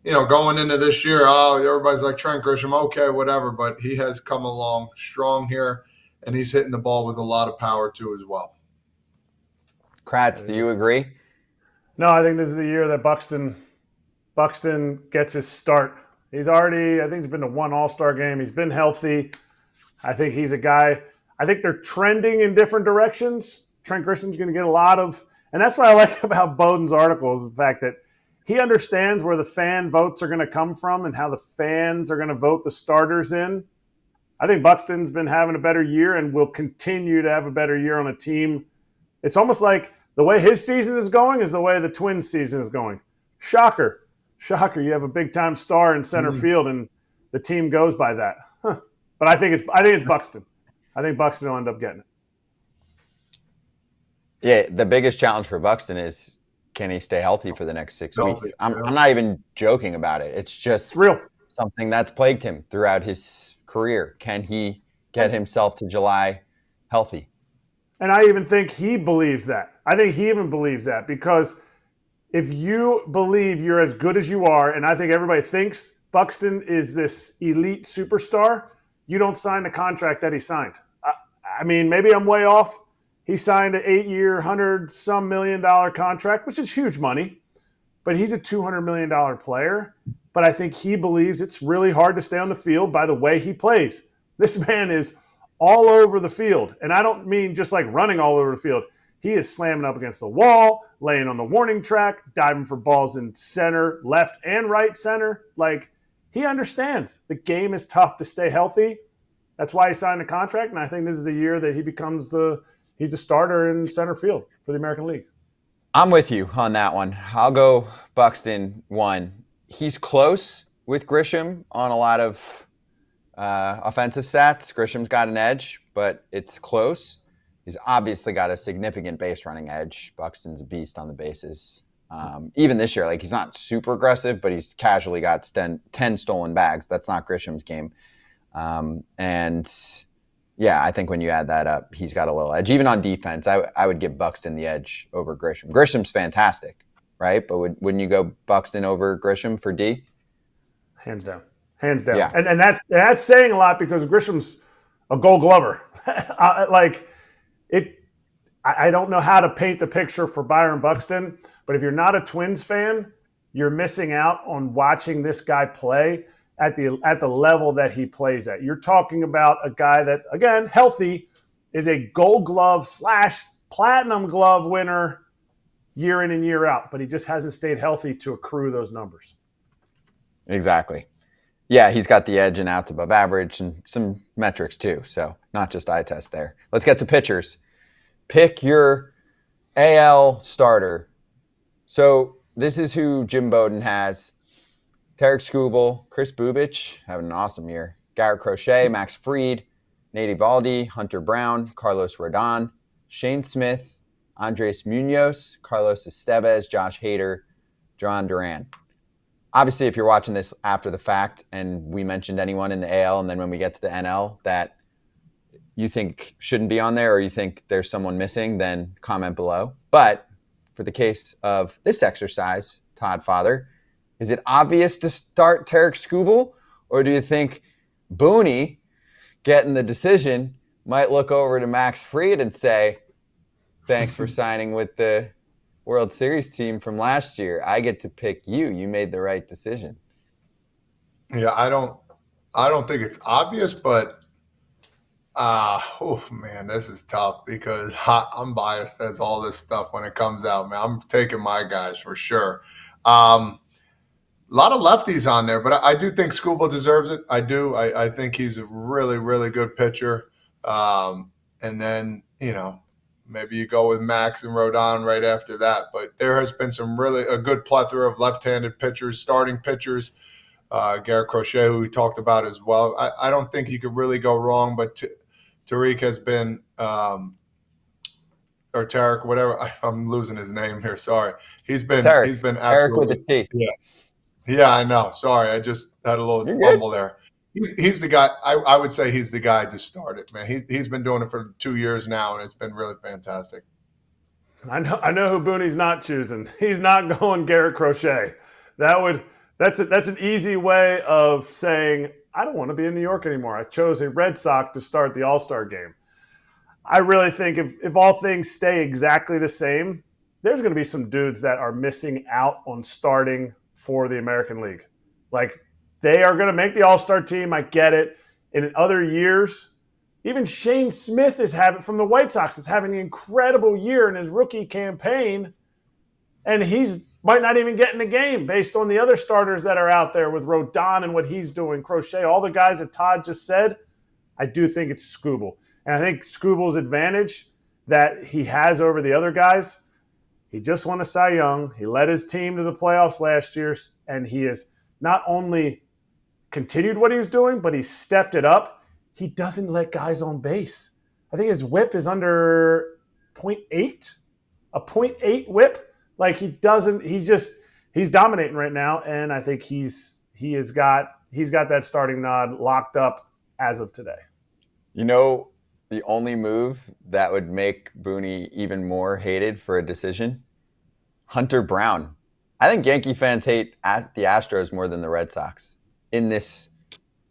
Speaker 3: going into this year, everybody's like Trent Grisham, okay, whatever, but he has come along strong here, and he's hitting the ball with a lot of power too as well.
Speaker 1: Kratz, do you agree?
Speaker 2: No, I think this is the year that Buxton gets his start. I think he's been to one All-Star game. He's been healthy. I think he's a guy. I think they're trending in different directions. Trent Grisham's going to get a lot of, and that's what I like about Bowden's article is the fact that he understands where the fan votes are going to come from and how the fans are going to vote the starters in. I think Buxton's been having a better year and will continue to have a better year on a team. It's almost like the way his season is going is the way the Twins' season is going. Shocker. You have a big-time star in center field, and the team goes by that. But I think it's Buxton. I think Buxton will end up getting it.
Speaker 1: Yeah, the biggest challenge for Buxton is, can he stay healthy for the next 6 weeks? I'm not even joking about it. It's just
Speaker 2: real.
Speaker 1: Something that's plagued him throughout his career. Can he get himself to July healthy?
Speaker 2: And I even think he believes that. I think he even believes that because if you believe you're as good as you are, and I think everybody thinks Buxton is this elite superstar, you don't sign the contract that he signed. I mean, maybe I'm way off. He signed an 8-year, $100-some million contract, which is huge money, but he's a $200 million player. But I think he believes it's really hard to stay on the field by the way he plays. This man is all over the field, and I don't mean just like running all over the field. He is slamming up against the wall, laying on the warning track, diving for balls in center, left and right center. Like, he understands the game is tough to stay healthy. That's why he signed a contract, and I think this is the year that he becomes he's a starter in center field for the American League.
Speaker 1: I'm with you on that one. I'll go Buxton 1. He's close with Grisham on a lot of offensive stats. Grisham's got an edge, but it's close. He's obviously got a significant base running edge. Buxton's a beast on the bases. Even this year, like, he's not super aggressive, but he's casually got 10 stolen bags. That's not Grisham's game. And yeah, I think when you add that up, he's got a little edge. Even on defense, I would give Buxton the edge over Grisham. Grisham's fantastic, right? But wouldn't you go Buxton over Grisham for D?
Speaker 2: Hands down.
Speaker 1: Yeah.
Speaker 2: And that's saying a lot because Grisham's a Gold Glover. I don't know how to paint the picture for Byron Buxton, but if you're not a Twins fan, you're missing out on watching this guy play at the level that he plays at. You're talking about a guy that, again, healthy, is a Gold Glove / Platinum Glove winner year in and year out, but he just hasn't stayed healthy to accrue those numbers.
Speaker 1: Exactly. Yeah, he's got the edge and outs above average and some metrics too, so not just eye test there. Let's get to pitchers. Pick your AL starter. So this is who Jim Bowden has. Tarek Skubal, Chris Bubich, having an awesome year. Garrett Crochet, Max Fried, Nate Eovaldi, Hunter Brown, Carlos Rodon, Shane Smith, Andres Munoz, Carlos Estevez, Josh Hader, John Duran. Obviously, if you're watching this after the fact and we mentioned anyone in the AL and then when we get to the NL that you think shouldn't be on there or you think there's someone missing, then comment below. But for the case of this exercise, Todd Father, is it obvious to start Tarek Skubal, or do you think Booney, getting the decision, might look over to Max Fried and say, thanks for signing with the World Series team from last year. I get to pick you. You made the right decision.
Speaker 3: Yeah, I don't think it's obvious, but oh man, this is tough because I'm biased as all this stuff when it comes out, man. I'm taking my guys for sure. A lot of lefties on there, but I do think Skubal deserves it. I do. I think he's a really, really good pitcher. And then, maybe you go with Max and Rodon right after that. But there has been a good plethora of left-handed pitchers, starting pitchers. Garrett Crochet, who we talked about as well. I don't think you could really go wrong, but Tariq has been or Tarek, whatever. I'm losing his name here. Sorry. He's been absolutely
Speaker 1: Erik with a T.
Speaker 3: Yeah, I know. Sorry, I just had a little fumble there. He's the guy. I would say he's the guy to start it, man. He's been doing it for 2 years now, and it's been really fantastic.
Speaker 2: I know who Booney's not choosing. He's not going Garrett Crochet. That's an easy way of saying I don't want to be in New York anymore. I chose a Red Sox to start the All-Star game. I really think if all things stay exactly the same, there's going to be some dudes that are missing out on starting for the American League. Like, they are going to make the All-Star team. I get it. And in other years, even Shane Smith from the White Sox is having an incredible year in his rookie campaign, and he's might not even get in the game based on the other starters that are out there with Rodon and what he's doing, Crochet, all the guys that Todd just said. I do think it's Skubal. And I think Skubal's advantage that he has over the other guys, he just won a Cy Young. He led his team to the playoffs last year, and he has not only continued what he was doing, but he stepped it up. He doesn't let guys on base. I think his whip is under 0.8, a 0.8 whip. Like, he's dominating right now, and I think he's got that starting nod locked up as of today.
Speaker 1: The only move that would make Booney even more hated for a decision? Hunter Brown. I think Yankee fans hate the Astros more than the Red Sox in this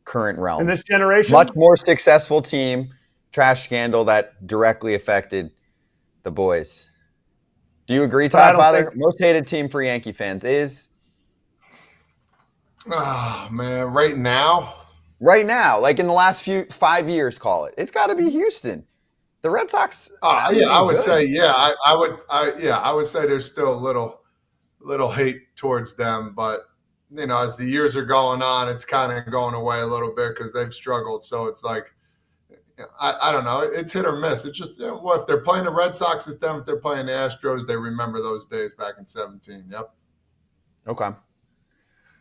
Speaker 1: current realm.
Speaker 2: In this generation?
Speaker 1: Much more successful team, trash scandal that directly affected the boys. Do you agree, Todd Father? Most hated team for Yankee fans is?
Speaker 3: Oh, man, right now,
Speaker 1: like in the last 5 years, call it. It's got to be Houston. The Red Sox.
Speaker 3: I would say, I would say there's still a little hate towards them, but as the years are going on, it's kind of going away a little bit because they've struggled. So it's like, I don't know. It's hit or miss. It's just, if they're playing the Red Sox, it's them. If they're playing the Astros, they remember those days back in 2017. Yep.
Speaker 1: Okay.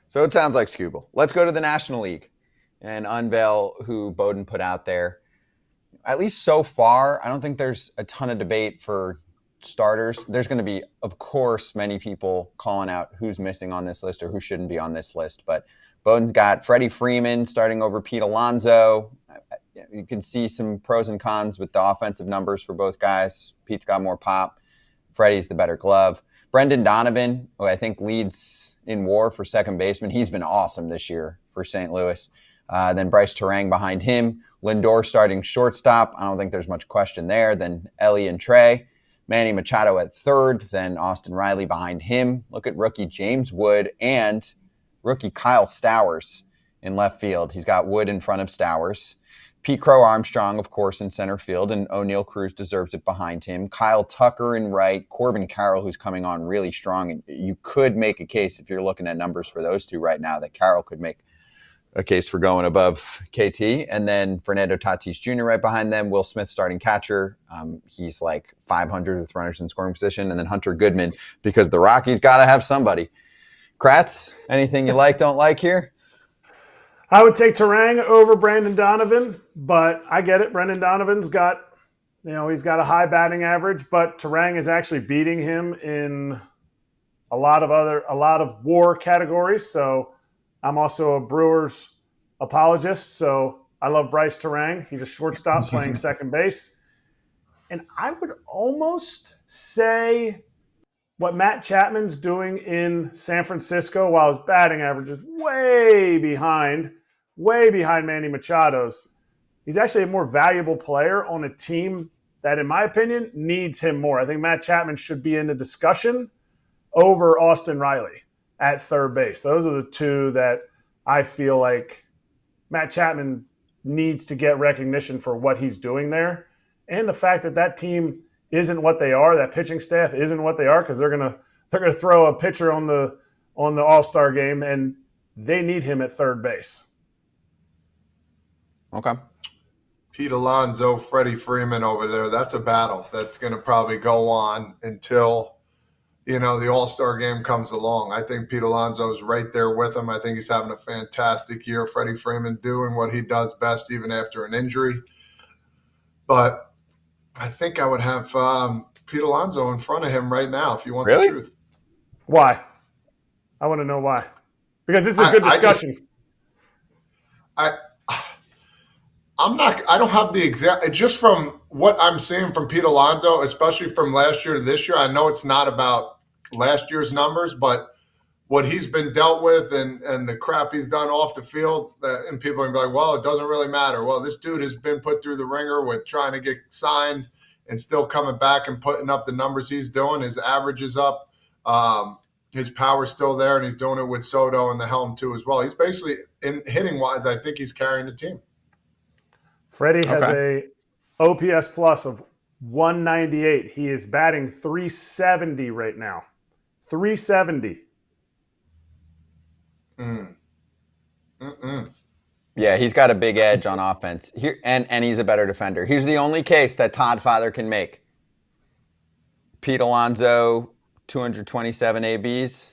Speaker 1: So it sounds like Skubal. Let's go to the National League and unveil who Bowden put out there. At least so far, I don't think there's a ton of debate for starters. There's going to be, of course, many people calling out who's missing on this list or who shouldn't be on this list. But Bowden's got Freddie Freeman starting over Pete Alonso. You can see some pros and cons with the offensive numbers for both guys. Pete's got more pop. Freddie's the better glove. Brendan Donovan, who I think leads in WAR for second baseman. He's been awesome this year for St. Louis. Then Bryce Terang behind him. Lindor starting shortstop. I don't think there's much question there. Then Ellie and Trey. Manny Machado at third. Then Austin Riley behind him. Look at rookie James Wood and rookie Kyle Stowers in left field. He's got Wood in front of Stowers. Pete Crow Armstrong, of course, in center field, and O'Neal Cruz deserves it behind him. Kyle Tucker in right. Corbin Carroll, who's coming on really strong. And you could make a case, if you're looking at numbers for those two right now, that Carroll could make a case for going above KT. And then Fernando Tatis Jr. right behind them. Will Smith starting catcher. He's like 500 with runners in scoring position. And then Hunter Goodman, because the Rockies got to have somebody. Kratz, anything you like, don't like here?
Speaker 2: I would take Terang over Brandon Donovan, but I get it. Brendan Donovan's got, he's got a high batting average, but Terang is actually beating him in a lot of WAR categories. So I'm also a Brewers apologist. So I love Bryce Terang. He's a shortstop playing second base. And I would almost say what Matt Chapman's doing in San Francisco, while his batting average is way behind Manny Machado's, he's actually a more valuable player on a team that, in my opinion, needs him more. I think Matt Chapman should be in the discussion over Austin Riley at third base. Those are the two that I feel like Matt Chapman needs to get recognition for what he's doing there. And the fact that that team isn't what they are, that pitching staff isn't what they are, because they're gonna throw a pitcher on the All-Star game, and they need him at third base.
Speaker 1: Okay.
Speaker 3: Pete Alonso, Freddie Freeman over there. That's a battle that's going to probably go on until, the All-Star game comes along. I think Pete Alonso is right there with him. I think he's having a fantastic year. Freddie Freeman doing what he does best even after an injury. But I think I would have Pete Alonso in front of him right now if you want
Speaker 1: Really?
Speaker 3: the truth.
Speaker 2: Why? I want to know why. Because it's a good discussion.
Speaker 3: I don't have the exact, just from what I'm seeing from Pete Alonso, especially from last year to this year. I know it's not about last year's numbers, but what he's been dealt with and the crap he's done off the field, and people are going to be like, well, it doesn't really matter. Well, this dude has been put through the ringer with trying to get signed and still coming back and putting up the numbers he's doing. His average is up. His power's still there, and he's doing it with Soto and the helm too as well. He's basically, in hitting-wise, I think he's carrying the team.
Speaker 2: Freddie has a OPS plus of 198. He is batting 370 right now. 370.
Speaker 1: Yeah, he's got a big edge on offense here, and he's a better defender. Here's the only case that Todd Father can make. Pete Alonso, 227 ABs.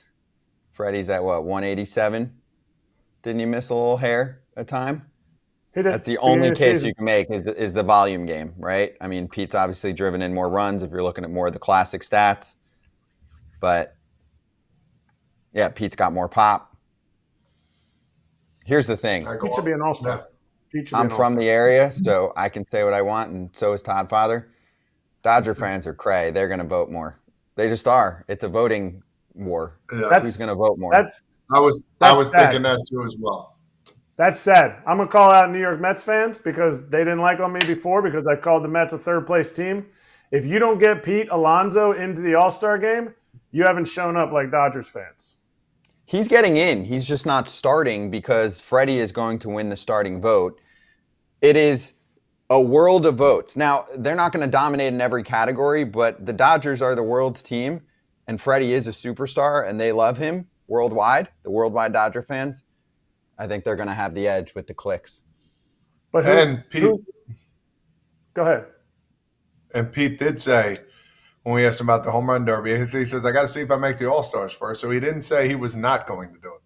Speaker 1: Freddie's at what, 187? Didn't he miss a little hair a time? That's the only case you can make is the volume game, right? I mean, Pete's obviously driven in more runs if you're looking at more of the classic stats. But, yeah, Pete's got more pop. Here's the thing.
Speaker 2: Pete should be an all-star.
Speaker 1: I'm from the area, so I can say what I want, and so is Todd Father. Dodger fans are cray. They're going to vote more. They just are. It's a voting war.
Speaker 3: Yeah.
Speaker 1: Who's going to vote more?
Speaker 3: I was thinking that too as well.
Speaker 2: That's sad. I'm going to call out New York Mets fans because they didn't like on me before because I called the Mets a third-place team. If you don't get Pete Alonso into the All-Star game, you haven't shown up like Dodgers fans.
Speaker 1: He's getting in. He's just not starting because Freddie is going to win the starting vote. It is a world of votes. Now, they're not going to dominate in every category, but the Dodgers are the world's team, and Freddie is a superstar, and they love him worldwide, the worldwide Dodger fans. I think they're going to have the edge with the clicks.
Speaker 2: But go ahead.
Speaker 3: And Pete did say, when we asked him about the home run derby, he says, I got to see if I make the All-Stars first. So he didn't say he was not going to do it.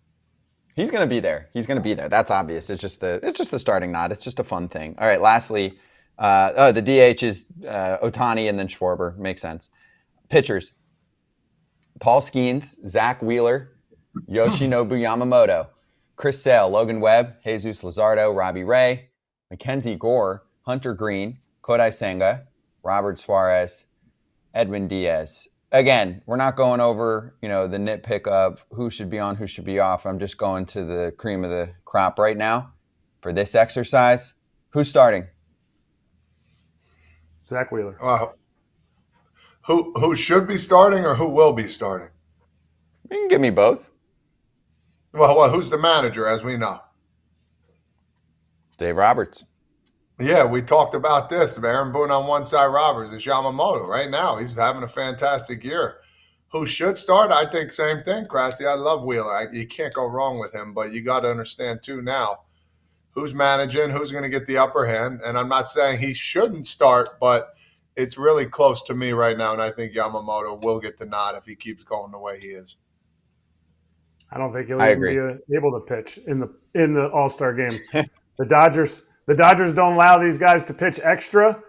Speaker 1: He's going to be there. He's going to be there. That's obvious. It's just the starting nod. It's just a fun thing. All right, lastly, the DH is Ohtani and then Schwarber. Makes sense. Pitchers, Paul Skeens, Zack Wheeler, Yoshinobu Yamamoto, Chris Sale, Logan Webb, Jesus Luzardo, Robbie Ray, Mackenzie Gore, Hunter Greene, Kodai Senga, Robert Suarez, Edwin Diaz. Again, we're not going over, the nitpick of who should be on, who should be off. I'm just going to the cream of the crop right now for this exercise. Who's starting?
Speaker 2: Zack Wheeler.
Speaker 3: Who should be starting or who will be starting?
Speaker 1: You can give me both.
Speaker 3: Well, who's the manager, as we know?
Speaker 1: Dave Roberts.
Speaker 3: Yeah, we talked about this. Aaron Boone on one side, Roberts. It's Yamamoto right now. He's having a fantastic year. Who should start? I think same thing, Kratzy. I love Wheeler. You can't go wrong with him, but you got to understand, too, now, who's managing, who's going to get the upper hand. And I'm not saying he shouldn't start, but it's really close to me right now, and I think Yamamoto will get the nod if he keeps going the way he is.
Speaker 2: I don't think he'll even be able to pitch in the All-Star game. The Dodgers don't allow these guys to pitch extra.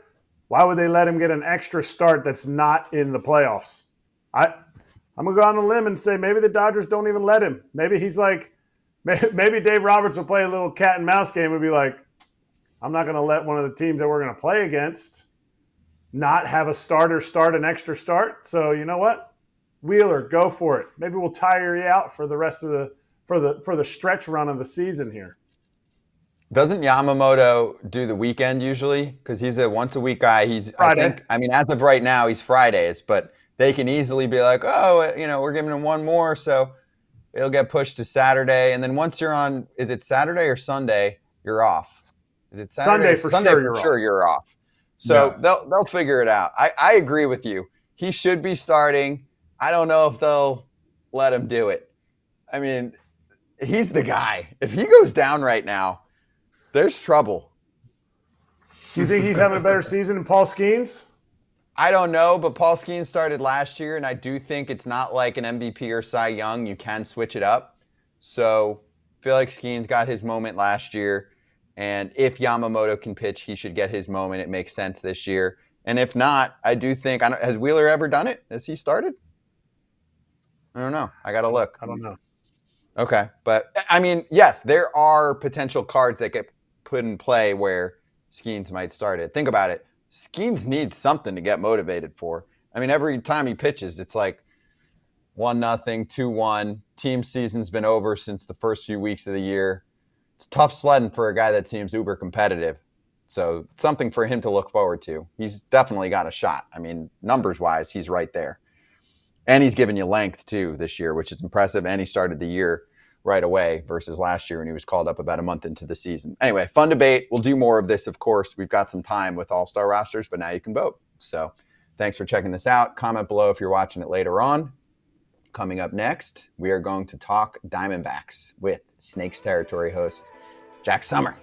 Speaker 2: Why would they let him get an extra start that's not in the playoffs? I'm going to go on a limb and say maybe the Dodgers don't even let him. Maybe he's like, maybe Dave Roberts will play a little cat and mouse game and be like, I'm not going to let one of the teams that we're going to play against not have a starter start an extra start. So you know what? Wheeler, go for it. Maybe we'll tire you out for the rest of for the stretch run of the season here.
Speaker 1: Doesn't Yamamoto do the weekend usually? Because he's a once-a-week guy.
Speaker 2: Friday.
Speaker 1: I mean, as of right now, he's Fridays, but they can easily be like, oh, we're giving him one more, so it'll get pushed to Saturday. And then once you're on, is it Saturday or Sunday, you're off? Is it Saturday?
Speaker 2: Sunday for sure
Speaker 1: you're off. So they'll figure it out. I agree with you. He should be starting. I don't know if they'll let him do it. I mean, he's the guy. If he goes down right now, there's trouble.
Speaker 2: Do you think he's having a better season than Paul Skeens?
Speaker 1: I don't know, but Paul Skeens started last year, and I do think it's not like an MVP or Cy Young. You can switch it up. So I feel like Skeens got his moment last year, and if Yamamoto can pitch, he should get his moment. It makes sense this year. And if not, I do think – has Wheeler ever done it? Has he started? I don't know. I got to look.
Speaker 2: I don't know.
Speaker 1: Okay. But, I mean, yes, there are potential cards that get put in play where Skeens might start it. Think about it. Skeens needs something to get motivated for. I mean, every time he pitches, it's like 1-0, 2-1. Team season's been over since the first few weeks of the year. It's tough sledding for a guy that seems uber competitive. So something for him to look forward to. He's definitely got a shot. I mean, numbers-wise, he's right there. And he's given you length, too, this year, which is impressive. And he started the year right away versus last year when he was called up about a month into the season. Anyway, fun debate. We'll do more of this, of course. We've got some time with all-star rosters, but now you can vote. So thanks for checking this out. Comment below if you're watching it later on. Coming up next, we are going to talk Diamondbacks with Snakes Territory host Jack Sommers.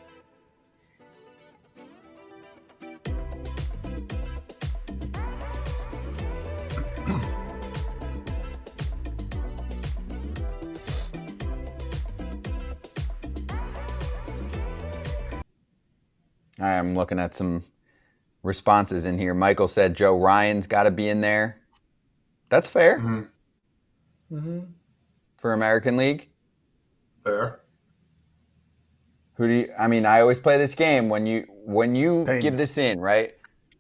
Speaker 1: I'm looking at some responses in here. Michael said Joe Ryan's got to be in there. That's fair. For American League.
Speaker 3: Fair.
Speaker 1: I always play this game when you give this in, right?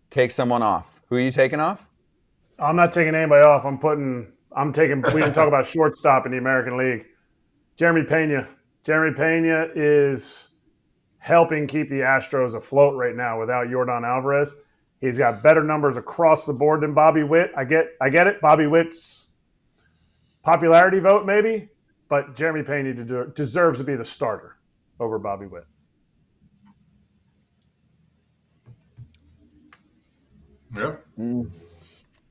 Speaker 1: Take someone off. Who are you taking off?
Speaker 2: I'm not taking anybody off. We didn't talk about shortstop in the American League. Jeremy Pena. Jeremy Pena is helping keep the Astros afloat right now without Yordan Alvarez. He's got better numbers across the board than Bobby Witt. I get it. Bobby Witt's popularity vote maybe, but Jeremy Pena deserves to be the starter over Bobby Witt.
Speaker 3: Yeah.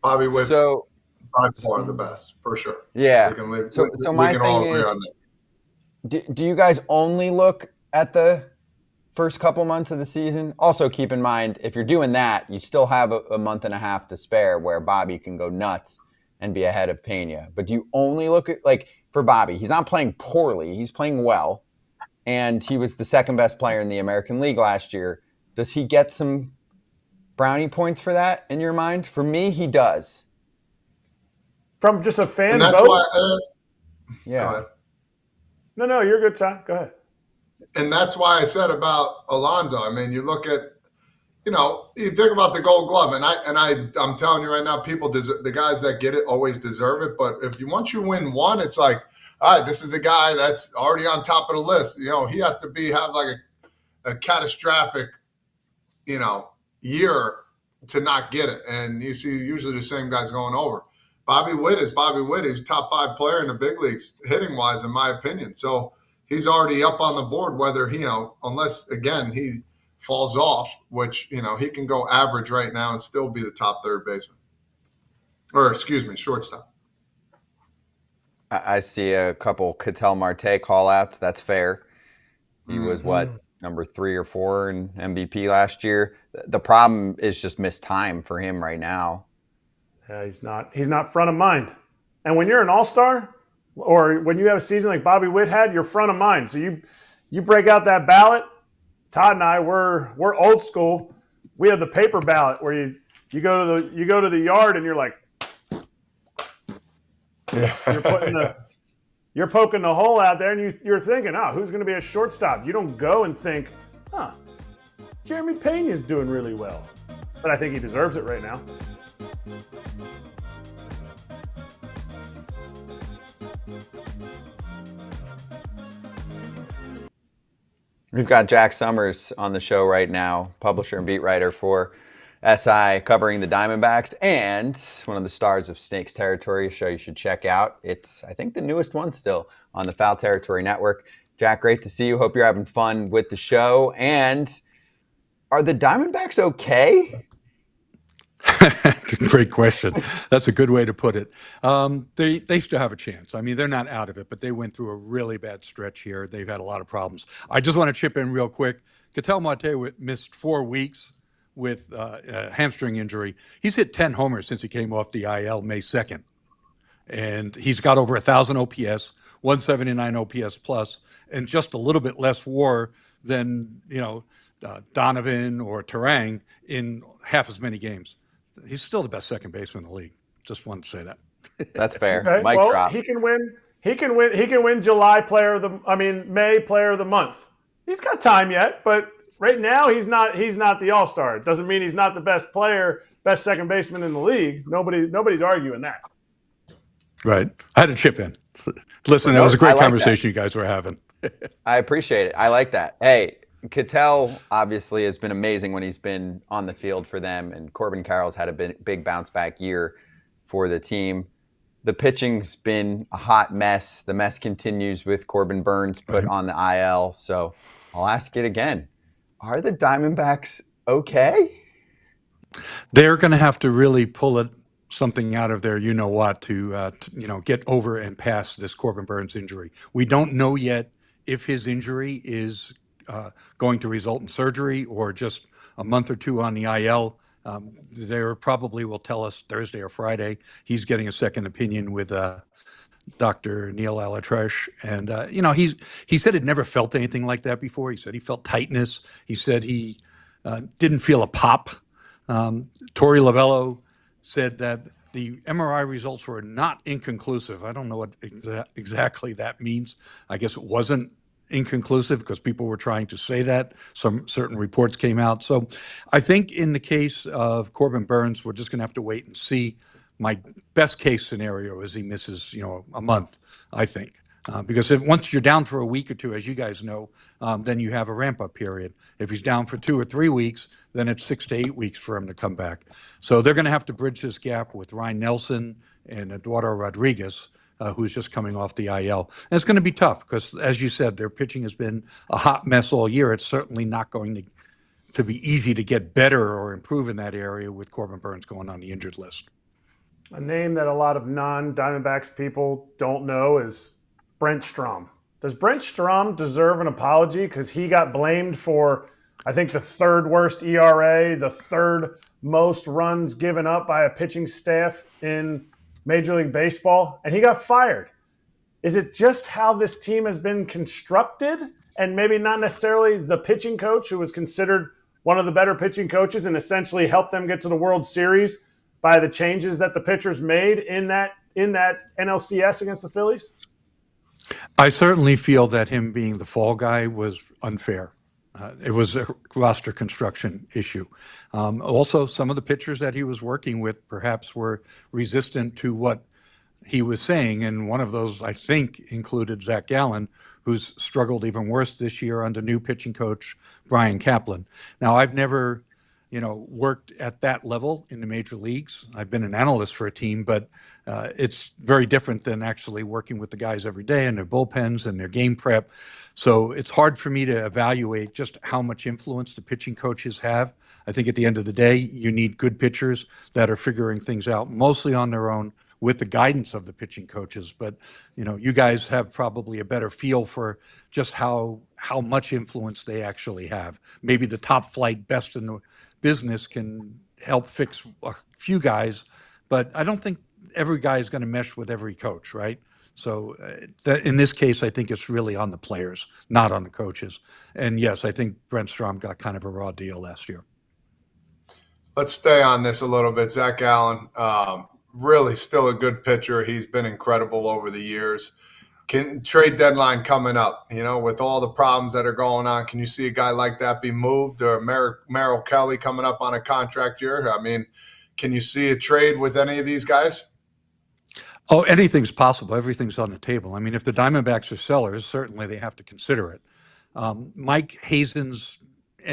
Speaker 3: Bobby Witt, by far the best, for sure.
Speaker 1: Yeah.
Speaker 3: So my thing is,
Speaker 1: do you guys only look at the first couple months of the season? Also keep in mind, if you're doing that, you still have a month and a half to spare where Bobby can go nuts and be ahead of Pena. But do you only look at, like, for Bobby, he's not playing poorly. He's playing well. And he was the second best player in the American League last year. Does he get some brownie points for that in your mind? For me, he does.
Speaker 2: From just a fan
Speaker 3: and that's
Speaker 2: vote?
Speaker 3: Why,
Speaker 2: yeah. No, you're good, Tom. Go ahead.
Speaker 3: And that's why I said about Alonso. I mean, you look at, you think about the Gold Glove, and I'm telling you right now, the guys that get it always deserve it. But once you win one, it's like, all right, this is a guy that's already on top of the list. He has to have like a catastrophic, year to not get it. And you see usually the same guys going over. Bobby Witt is Bobby Witt. He's a top 5 player in the big leagues, hitting wise, in my opinion. So he's already up on the board, whether, unless, again, he falls off, which, he can go average right now and still be the top third baseman. Or, shortstop.
Speaker 1: I see a couple Ketel Marte call-outs. That's fair. He was, number 3 or 4 in MVP last year. The problem is just missed time for him right now.
Speaker 2: Yeah, he's not front of mind. And when you're an all-star, or when you have a season like Bobby Witt had, you're front of mind. So you break out that ballot. Todd and I, we're old school. We have the paper ballot where you go to the yard and you're like, you're poking the hole out there, and you're thinking, who's going to be a shortstop? You don't go and think, Jeremy Pena's doing really well. But I think he deserves it right now.
Speaker 1: We've got Jack Sommers on the show right now, publisher and beat writer for SI, covering the Diamondbacks, and one of the stars of Snakes Territory, a show you should check out. It's, I think, the newest one still on the Foul Territory Network. Jack, great to see you. Hope you're having fun with the show. And are the Diamondbacks okay?
Speaker 7: Great question. That's a good way to put it. They still have a chance. I mean, they're not out of it, but they went through a really bad stretch here. They've had a lot of problems. I just want to chip in real quick. Ketel Marte missed 4 weeks with a hamstring injury. He's hit 10 homers since he came off the IL May 2nd. And he's got over 1,000 OPS, 179 OPS plus, and just a little bit less WAR than, Donovan or Terang in half as many games. He's still the best second baseman in the league. Just wanted to say that.
Speaker 1: That's fair.
Speaker 2: Okay.
Speaker 1: Mic
Speaker 2: Well,
Speaker 1: drop.
Speaker 2: he can win. He can win. He can win May Player of the Month. He's got time yet, but right now he's not the All-Star. It doesn't mean he's not the best player, best second baseman in the league. Nobody's arguing that.
Speaker 7: Right. I had to chip in. Listen, that was a great conversation you guys were having.
Speaker 1: I appreciate it. I like that. Hey, Ketel obviously has been amazing when he's been on the field for them, and Corbin Carroll's had a big bounce back year for the team. The pitching's been a hot mess. The mess continues with Corbin Burnes put on the IL. So I'll ask it again. Are the Diamondbacks okay?
Speaker 7: They're going to have to really pull something out of their you-know-what to get over and past this Corbin Burnes injury. We don't know yet if his injury is going to result in surgery or just a month or two on the IL. They probably will tell us Thursday or Friday. He's getting a second opinion with Dr. Neil Alatresh. And, he said he'd never felt anything like that before. He said he felt tightness. He said he didn't feel a pop. Torey Lovello said that the MRI results were not inconclusive. I don't know what exactly that means. I guess it wasn't inconclusive because people were trying to say that. Some certain reports came out. So I think in the case of Corbin Burnes, we're just going to have to wait and see. My best case scenario is he misses, a month, I think. Because once you're down for a week or two, as you guys know, then you have a ramp-up period. If he's down for 2 or 3 weeks, then it's 6 to 8 weeks for him to come back. So they're going to have to bridge this gap with Ryan Nelson and Eduardo Rodriguez, who's just coming off the IL. And it's going to be tough because, as you said, their pitching has been a hot mess all year. It's certainly not going to be easy to get better or improve in that area with Corbin Burnes going on the injured list.
Speaker 2: A name that a lot of non-Diamondbacks people don't know is Brent Strom. Does Brent Strom deserve an apology? Because he got blamed for, I think, the 3rd worst ERA, the 3rd most runs given up by a pitching staff in Major League Baseball, and he got fired. Is it just how this team has been constructed, and maybe not necessarily the pitching coach, who was considered one of the better pitching coaches and essentially helped them get to the World Series by the changes that the pitchers made in that NLCS against the Phillies?
Speaker 7: I certainly feel that him being the fall guy was unfair. It was a roster construction issue. Also, some of the pitchers that he was working with perhaps were resistant to what he was saying, and one of those, I think, included Zach Gallen, who's struggled even worse this year under new pitching coach Brian Kaplan. Now, I've never worked at that level in the major leagues. I've been an analyst for a team, but it's very different than actually working with the guys every day and their bullpens and their game prep. So it's hard for me to evaluate just how much influence the pitching coaches have. I think at the end of the day, you need good pitchers that are figuring things out mostly on their own with the guidance of the pitching coaches. But, you guys have probably a better feel for just how much influence they actually have. Maybe the top flight best in the business can help fix a few guys, but I don't think every guy is going to mesh with every coach, right? So in this case, I think it's really on the players, not on the coaches. And yes, I think Brent Strom got kind of a raw deal last year.
Speaker 3: Let's stay on this a little bit. Zach Gallen, really still a good pitcher. He's been incredible over the years. Trade deadline coming up, with all the problems that are going on, can you see a guy like that be moved? Or Merrill Kelly coming up on a contract year? I mean, can you see a trade with any of these guys?
Speaker 7: Oh, anything's possible. Everything's on the table. I mean, if the Diamondbacks are sellers, certainly they have to consider it. Mike Hazen's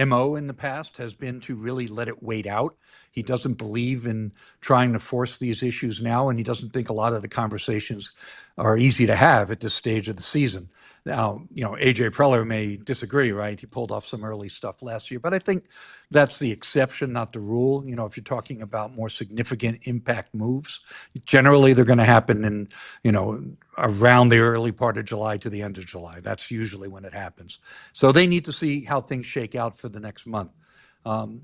Speaker 7: MO in the past has been to really let it wait out. He doesn't believe in trying to force these issues now, and he doesn't think a lot of the conversations are easy to have at this stage of the season. Now, AJ Preller may disagree, right? He pulled off some early stuff last year, but I think that's the exception, not the rule. If you're talking about more significant impact moves, generally they're going to happen in, around the early part of July to the end of July. That's usually when it happens. So they need to see how things shake out for the next month.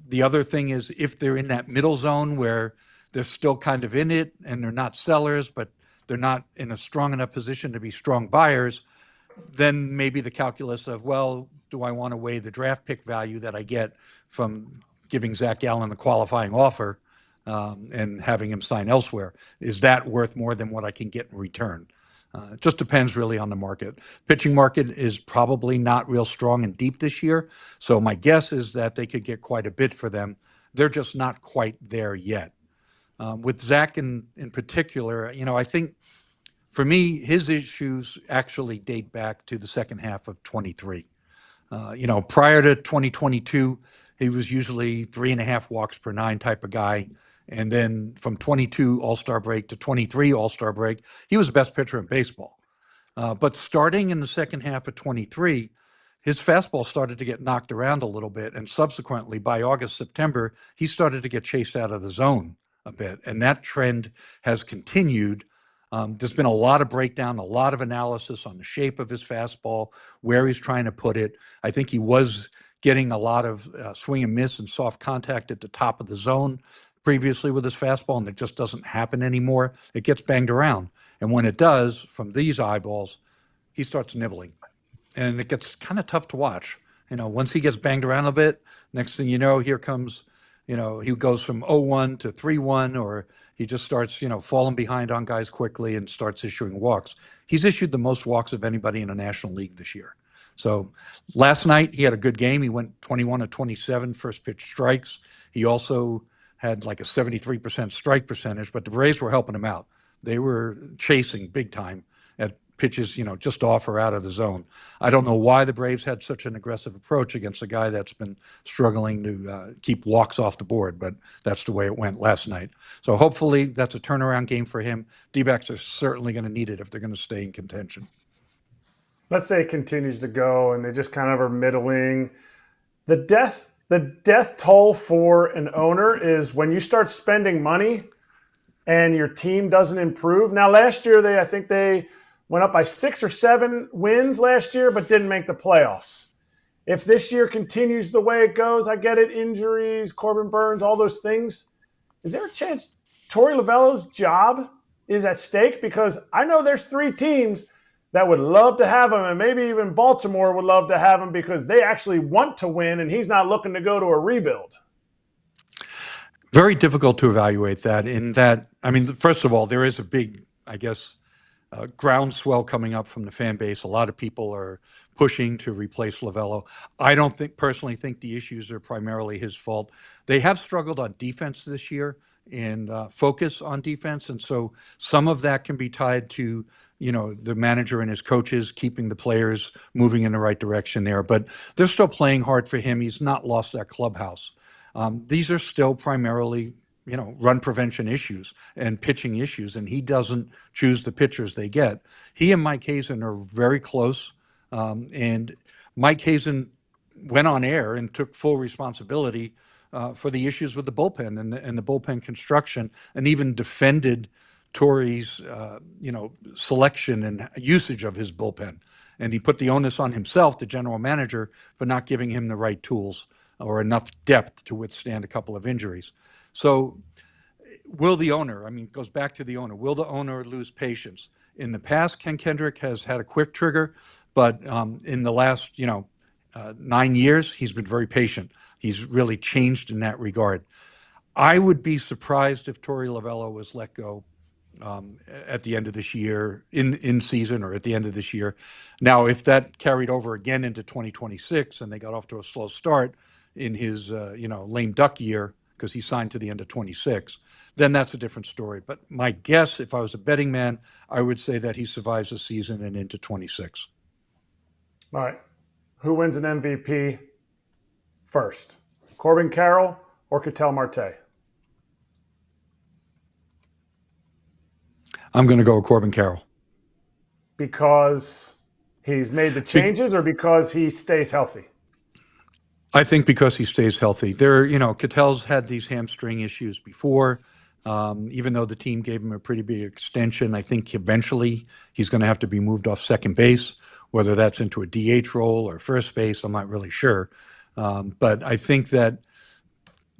Speaker 7: The other thing is if they're in that middle zone where they're still kind of in it and they're not sellers, but they're not in a strong enough position to be strong buyers, then maybe the calculus of, well, do I want to weigh the draft pick value that I get from giving Zach Gallen the qualifying offer and having him sign elsewhere? Is that worth more than what I can get in return? It just depends really on the market. Pitching market is probably not real strong and deep this year. So my guess is that they could get quite a bit for them. They're just not quite there yet. With Zach in particular, I think for me, his issues actually date back to the second half of 23. Prior to 2022, he was usually 3.5 walks per 9 type of guy. And then from 22 All-Star break to 23 All-Star break, he was the best pitcher in baseball. But starting in the second half of 23, his fastball started to get knocked around a little bit. And subsequently, by August, September, he started to get chased out of the zone a bit. And that trend has continued. There's been a lot of breakdown, a lot of analysis on the shape of his fastball, where he's trying to put it. I think he was getting a lot of swing and miss and soft contact at the top of the zone previously with his fastball, and it just doesn't happen anymore. It gets banged around. And when it does, from these eyeballs, he starts nibbling. And it gets kind of tough to watch. Once he gets banged around a bit, next thing you know, here comes, he goes from 0-1 to 3-1, or he just starts, falling behind on guys quickly and starts issuing walks. He's issued the most walks of anybody in the National League this year. So last night he had a good game. He went 21 of 27 first pitch strikes. He also had like a 73% strike percentage, but the Braves were helping him out. They were chasing big time at pitches, just off or out of the zone. I don't know why the Braves had such an aggressive approach against a guy that's been struggling to keep walks off the board, but that's the way it went last night. So hopefully that's a turnaround game for him. D-backs are certainly going to need it if they're going to stay in contention.
Speaker 2: Let's say it continues to go and they just kind of are middling. The death toll for an owner is when you start spending money and your team doesn't improve. Now, last year, I think they went up by 6 or 7 wins last year, but didn't make the playoffs. If this year continues the way it goes, I get it, injuries, Corbin Burnes, all those things. Is there a chance Torey Lovullo's job is at stake? Because I know there's 3 teams that would love to have him, and maybe even Baltimore would love to have him because they actually want to win, and he's not looking to go to a rebuild.
Speaker 7: Very difficult to evaluate that in that, first of all, there is a big, groundswell coming up from the fan base. A lot of people are pushing to replace Lovullo. I don't personally think the issues are primarily his fault. They have struggled on defense this year and focus on defense. And so some of that can be tied to, the manager and his coaches keeping the players moving in the right direction there. But they're still playing hard for him. He's not lost that clubhouse. These are still primarily, run prevention issues and pitching issues, and he doesn't choose the pitchers they get. He and Mike Hazen are very close, and Mike Hazen went on air and took full responsibility for the issues with the bullpen and the bullpen construction, and even defended Torey's, selection and usage of his bullpen. And he put the onus on himself, the general manager, for not giving him the right tools or enough depth to withstand a couple of injuries. So will the owner, it goes back to the owner, will the owner lose patience? In the past, Ken Kendrick has had a quick trigger, but in the last, 9 years, he's been very patient. He's really changed in that regard. I would be surprised if Torey Lovullo was let go at the end of this year, in season or at the end of this year. Now, if that carried over again into 2026 and they got off to a slow start in his, lame duck year, because he signed to the end of 26, then that's a different story. But my guess, if I was a betting man, I would say that he survives the season and into 26.
Speaker 2: All right. who wins an MVP first? Corbin Carroll or Ketel Marte?
Speaker 7: I'm going to go with Corbin Carroll.
Speaker 2: Because he's made the changes or because he stays healthy?
Speaker 7: I think because he stays healthy. Ketel's had these hamstring issues before. Even though the team gave him a pretty big extension, I think eventually he's going to have to be moved off second base, whether that's into a DH role or first base. I'm not really sure. But I think that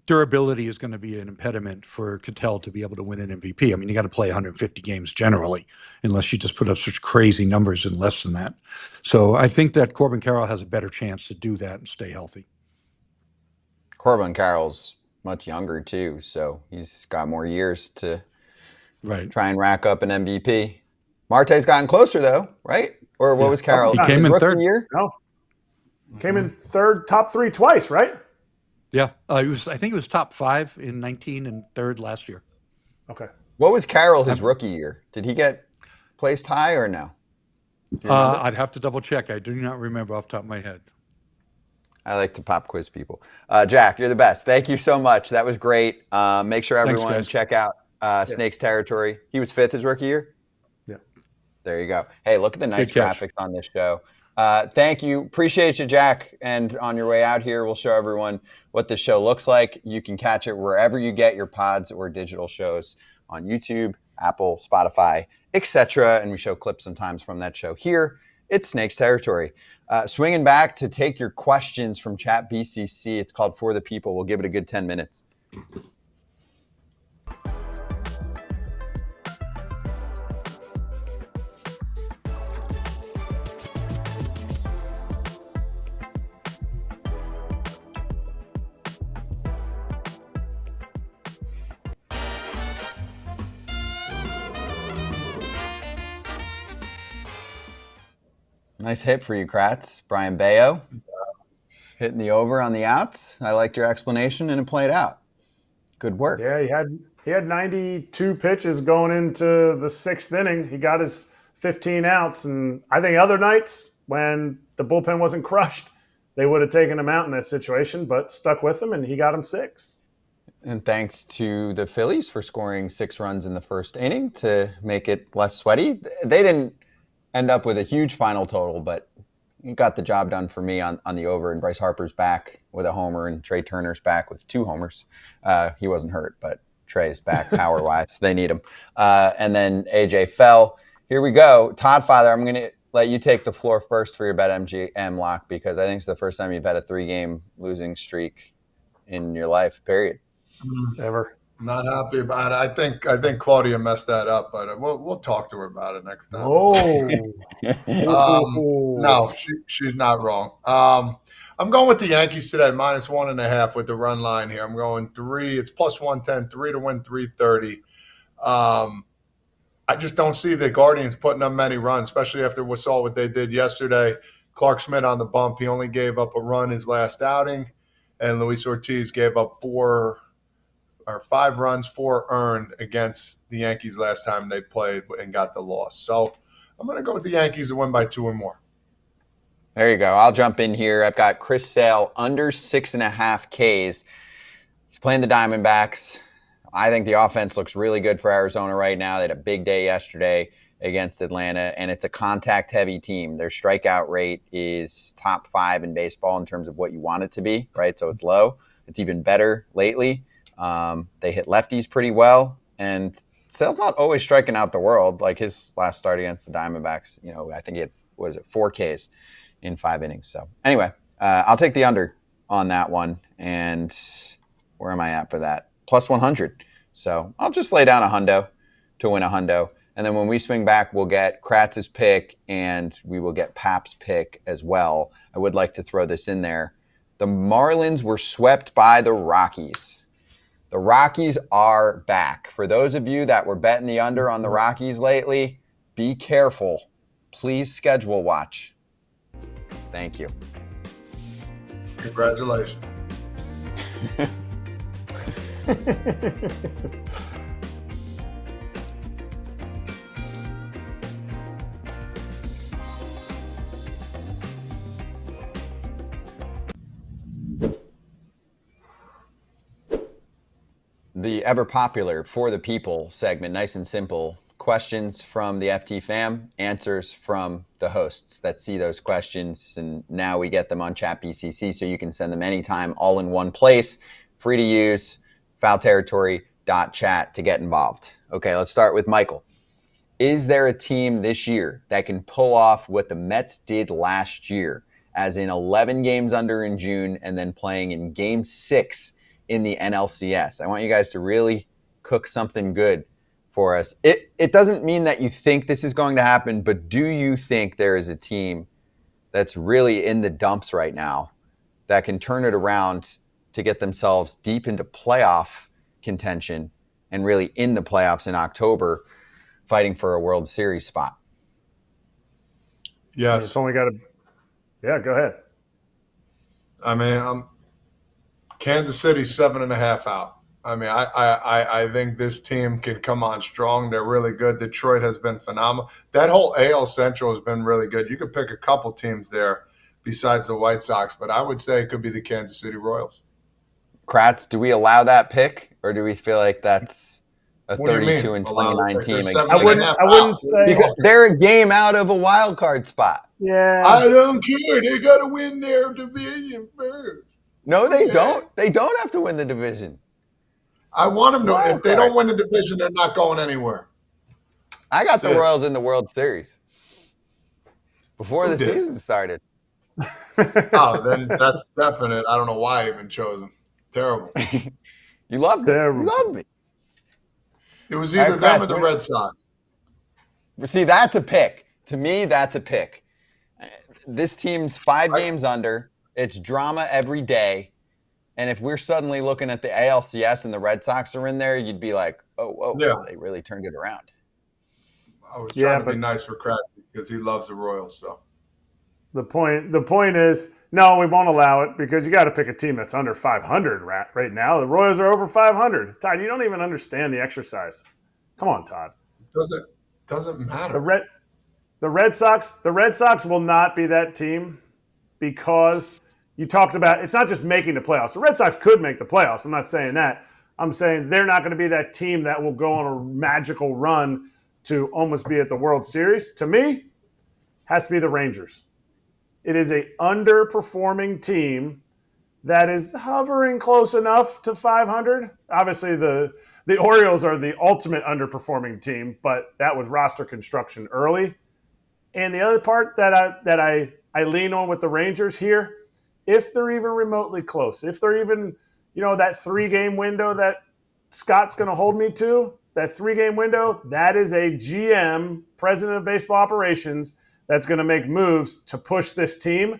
Speaker 7: durability is going to be an impediment for Ketel to be able to win an MVP. I mean, you got to play 150 games generally, unless you just put up such crazy numbers in less than that. So I think that Corbin Carroll has a better chance to do that and stay healthy.
Speaker 1: Corbin Carroll's much younger too, so he's got more years to try and rack up an MVP. Marte's gotten closer though, right? Or what was Carroll?
Speaker 7: He came in third.
Speaker 1: Year?
Speaker 2: No. Came in third, top 3 twice, right?
Speaker 7: Yeah, I think it was top 5 in 19 and third last year.
Speaker 2: Okay.
Speaker 1: What was Carroll his rookie year? Did he get placed high or no?
Speaker 7: I'd have to double check. I do not remember off the top of my head.
Speaker 1: I like to pop quiz people. Jack, you're the best. Thank you so much. That was great. Make sure everyone check out Snake's Territory. He was 5th his rookie year?
Speaker 2: Yeah.
Speaker 1: There you go. Hey, look at the nice graphics on this show. Thank you. Appreciate you, Jack. And on your way out here, we'll show everyone what this show looks like. You can catch it wherever you get your pods or digital shows on YouTube, Apple, Spotify, etc. And we show clips sometimes from that show here. It's Snake's Territory. Swinging back to take your questions from ChatBCC. It's called For the People. We'll give it a good 10 minutes. Nice hit for you, Kratz. Brian Bayo hitting the over on the outs. I liked your explanation, and it played out. Good work.
Speaker 2: Yeah, he had 92 pitches going into the 6th inning. He got his 15 outs, and I think other nights when the bullpen wasn't crushed, they would have taken him out in that situation, but stuck with him, and he got him 6.
Speaker 1: And thanks to the Phillies for scoring 6 runs in the 1st inning to make it less sweaty. They didn't end up with a huge final total, but you got the job done for me on the over. And Bryce Harper's back with a homer, and Trey Turner's back with 2 homers. He wasn't hurt, but Trey's back power-wise. They need him. And then AJ fell. Here we go. Todd Father, I'm going to let you take the floor first for your BetMGM lock, because I think it's the first time you've had a 3-game losing streak in your life, period.
Speaker 2: Ever.
Speaker 3: Not happy about it. I think Claudia messed that up, but we'll talk to her about it next time. No, she's not wrong. I'm going with the Yankees today, -1.5 with the run line here. I'm going 3. It's +110, 3 to win, 330. I just don't see the Guardians putting up many runs, especially after we saw what they did yesterday. Clark Schmidt on the bump. He only gave up a run his last outing, and Luis Ortiz gave up 5 runs, 4 earned against the Yankees last time they played and got the loss. So I'm going to go with the Yankees to win by 2 or more.
Speaker 1: There you go. I'll jump in here. I've got Chris Sale under 6.5 Ks. He's playing the Diamondbacks. I think the offense looks really good for Arizona right now. They had a big day yesterday against Atlanta, and it's a contact-heavy team. Their strikeout rate is top 5 in baseball in terms of what you want it to be, right? So it's low. It's even better lately. They hit lefties pretty well, and Sale's not always striking out the world. Like his last start against the Diamondbacks, I think he had, 4 Ks in 5 innings. So anyway, I'll take the under on that one. And where am I at for that? +100. So I'll just lay down a hundo to win a hundo. And then when we swing back, we'll get Kratz's pick, and we will get Pap's pick as well. I would like to throw this in there. The Marlins were swept by the Rockies. The Rockies are back. For those of you that were betting the under on the Rockies lately, be careful. Please schedule watch. Thank you.
Speaker 3: Congratulations.
Speaker 1: the ever popular For the People segment, nice and simple. Questions from the FT fam, answers from the hosts that see those questions. And now we get them on ChatBCC, so you can send them anytime, all in one place. Free to use, foulterritory.chat to get involved. Okay, let's start with Michael. Is there a team this year that can pull off what the Mets did last year, as in 11 games under in June and then playing in Game 6 in the NLCS? I want you guys to really cook something good for us. It doesn't mean that you think this is going to happen, but do you think there is a team that's really in the dumps right now that can turn it around to get themselves deep into playoff contention and really in the playoffs in October, fighting for a World Series spot?
Speaker 3: Yes.
Speaker 2: It's only got to. Yeah, go ahead.
Speaker 3: I mean, Kansas City's 7.5 out. I mean, I think this team can come on strong. They're really good. Detroit has been phenomenal. That whole AL Central has been really good. You could pick a couple teams there besides the White Sox, but I would say it could be the Kansas City Royals.
Speaker 1: Kratz, do we allow that pick, or do we feel like that's a
Speaker 3: What do you
Speaker 1: 32
Speaker 3: mean,
Speaker 1: and
Speaker 3: allow the
Speaker 1: 29
Speaker 3: pick?
Speaker 1: team?
Speaker 3: They're
Speaker 2: I wouldn't
Speaker 3: 7.5
Speaker 2: I wouldn't
Speaker 3: out.
Speaker 2: say.
Speaker 1: Because they're a game out of a wild card spot.
Speaker 2: Yeah.
Speaker 3: I don't care. They got to win their division first.
Speaker 1: No, they
Speaker 3: Okay.
Speaker 1: don't. They don't have to win the division.
Speaker 3: I want them to.
Speaker 1: Wild
Speaker 3: If they
Speaker 1: card.
Speaker 3: don't win the division, they're not going anywhere.
Speaker 1: I got the
Speaker 3: That's it.
Speaker 1: Royals in the World Series before
Speaker 3: Who
Speaker 1: the
Speaker 3: did?
Speaker 1: season started.
Speaker 3: Oh, then that's definite. I don't know why I even chose them. Terrible.
Speaker 1: You loved me.
Speaker 2: Terrible.
Speaker 1: You loved me.
Speaker 3: It was
Speaker 1: All
Speaker 3: either
Speaker 1: right,
Speaker 3: them
Speaker 1: Kratz,
Speaker 3: or the
Speaker 1: what-
Speaker 3: Red Sox.
Speaker 1: See, that's a pick. To me, that's a pick. This team's 5 games under. It's drama every day. And if we're suddenly looking at the ALCS and the Red Sox are in there, you'd be like, oh,
Speaker 3: Yeah.
Speaker 1: they really turned it around.
Speaker 3: I was
Speaker 2: Yeah,
Speaker 3: trying to
Speaker 2: but-
Speaker 3: be nice for Kratz because he loves the Royals. So
Speaker 2: The point is, no, we won't allow it because you got to pick a team that's under 500 right now. The Royals are over 500. Todd, you don't even understand the exercise. Come on, Todd.
Speaker 3: doesn't matter.
Speaker 2: The Red Sox will not be that team because you talked about it's not just making the playoffs. The Red Sox could make the playoffs. I'm not saying that. I'm saying they're not going to be that team that will go on a magical run to almost be at the World Series. To me, has to be the Rangers. It is a underperforming team that is hovering close enough to 500. Obviously, the Orioles are the ultimate underperforming team, but that was roster construction early. And the other part that I lean on with the Rangers here, if they're even remotely close, if they're even, that 3-game window that Scott's going to hold me to, that 3-game window, that is a GM, president of baseball operations, that's going to make moves to push this team.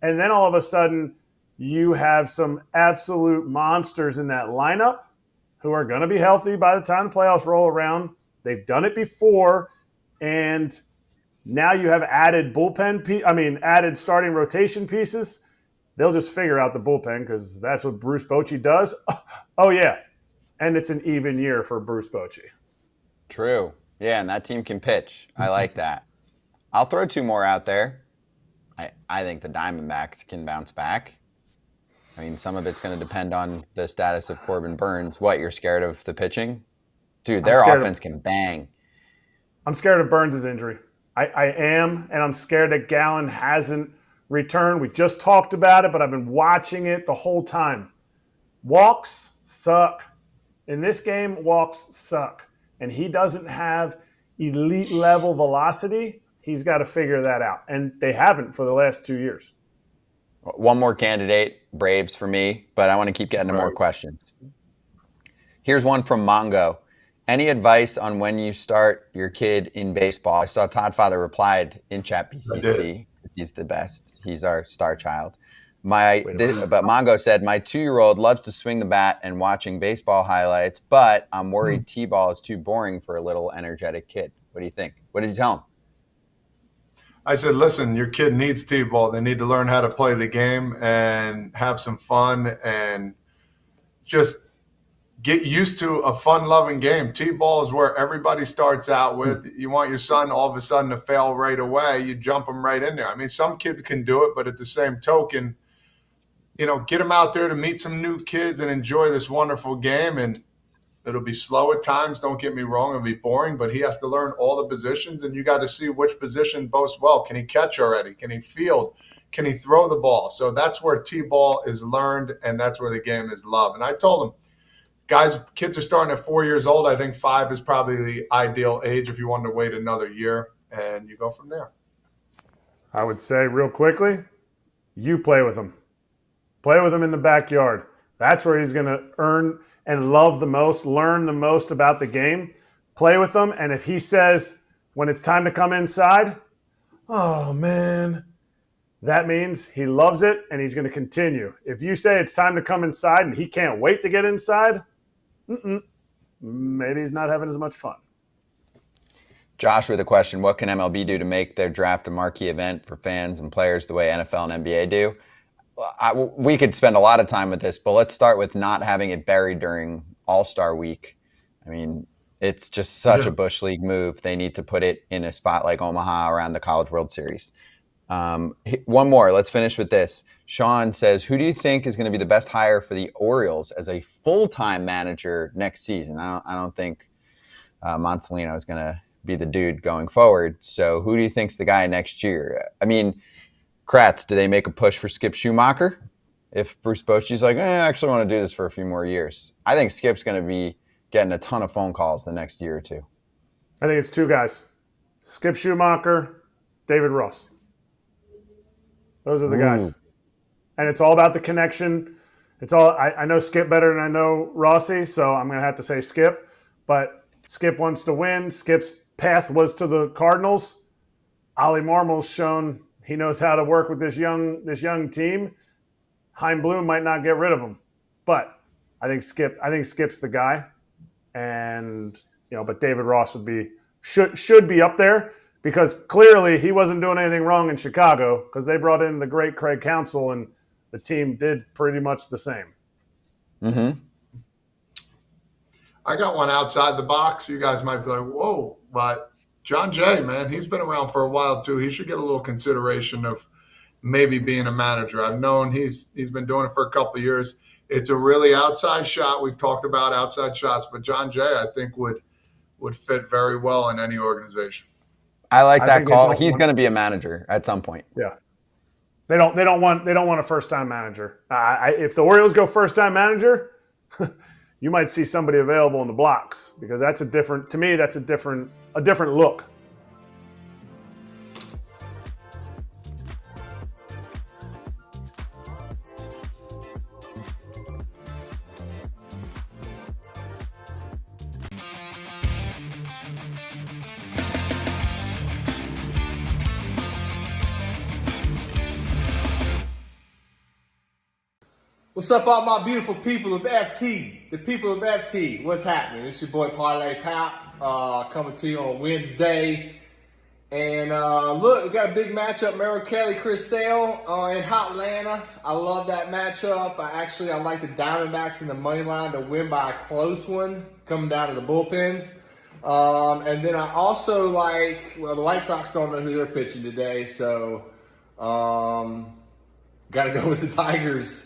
Speaker 2: And then all of a sudden, you have some absolute monsters in that lineup who are going to be healthy by the time the playoffs roll around. They've done it before. And now you have added added starting rotation pieces. They'll just figure out the bullpen because that's what Bruce Bochy does. Oh, yeah. And it's an even year for Bruce Bochy.
Speaker 1: True. Yeah, and that team can pitch. I like that. I'll throw 2 more out there. I think the Diamondbacks can bounce back. I mean, some of it's going to depend on the status of Corbin Burnes. What, you're scared of the pitching? Dude, their offense can bang.
Speaker 2: I'm scared of Burnes' injury. I am, and I'm scared that Gallen hasn't returned. We just talked about it, but I've been watching it the whole time. Walks suck. In this game, walks suck. And he doesn't have elite level velocity. He's got to figure that out. And they haven't for the last 2 years.
Speaker 1: One more candidate, Braves for me, but I want to keep getting to more questions. Here's one from Mongo. Any advice on when you start your kid in baseball? I saw Todd Father replied in ChatBCC. He's the best. He's our star child. But Mongo said, my 2-year-old loves to swing the bat and watching baseball highlights, but I'm worried T-ball is too boring for a little energetic kid. What do you think? What did you tell him?
Speaker 3: I said, listen, your kid needs T-ball. They need to learn how to play the game and have some fun and just get used to a fun-loving game. T-ball is where everybody starts out with. You want your son all of a sudden to fail right away, you jump him right in there. I mean, some kids can do it, but at the same token, get them out there to meet some new kids and enjoy this wonderful game. And It'll be slow at times. Don't get me wrong. It'll be boring, but he has to learn all the positions, and you got to see which position boasts well. Can he catch already? Can he field? Can he throw the ball? So that's where T-ball is learned, and that's where the game is loved. And I told him, guys, kids are starting at 4 years old. I think 5 is probably the ideal age if you want to wait another year, and you go from there.
Speaker 2: I would say real quickly, you play with him. Play with him in the backyard. That's where he's going to earn and love the most, learn the most about the game. Play with him, and if he says when it's time to come inside, oh, man, that means he loves it and he's going to continue. If you say it's time to come inside and he can't wait to get inside, maybe he's not having as much fun.
Speaker 1: Josh with a question, what can MLB do to make their draft a marquee event for fans and players the way NFL and NBA do? We could spend a lot of time with this, but let's start with not having it buried during All-Star Week. I mean, it's just such a Bush League move. They need to put it in a spot like Omaha around the College World Series. One more. Let's finish with this. Sean says, who do you think is going to be the best hire for the Orioles as a full-time manager next season? I don't think Monsalino is going to be the dude going forward. So who do you think's the guy next year? I mean, Kratz, do they make a push for Skip Schumacher? If Bruce Bochy's like, I actually want to do this for a few more years. I think Skip's going to be getting a ton of phone calls the next year or two.
Speaker 2: I think it's 2 guys. Skip Schumacher, David Ross. Those are the guys. And it's all about the connection. It's all I know Skip better than I know Rossi, so I'm going to have to say Skip. But Skip wants to win. Skip's path was to the Cardinals. Ollie Marmol's shown he knows how to work with this young team. Chaim Bloom might not get rid of him, but I think Skip's the guy. And but David Ross should be up there because clearly he wasn't doing anything wrong in Chicago because they brought in the great Craig Counsell and the team did pretty much the same.
Speaker 1: Mm-hmm.
Speaker 3: I got one outside the box. You guys might be like, whoa, but John Jay, man, he's been around for a while too. He should get a little consideration of maybe being a manager. I've known he's been doing it for a couple of years. It's a really outside shot. We've talked about outside shots, but John Jay, I think, would fit very well in any organization.
Speaker 1: I like that call. He's going to be a manager at some point.
Speaker 2: Yeah. They don't want a first-time manager. If the Orioles go first-time manager, you might see somebody available in the blocks because that's a different look.
Speaker 8: What's up, all my beautiful people of FT? The people of FT, what's happening? It's your boy Parlay Pap coming to you on Wednesday. And look, we got a big matchup, Merrill Kelly, Chris Sale in Hotlanta. I love that matchup. I like the Diamondbacks in the money line to win by a close one, coming down to the bullpens. And then I also the White Sox don't know who they're pitching today, so got to go with the Tigers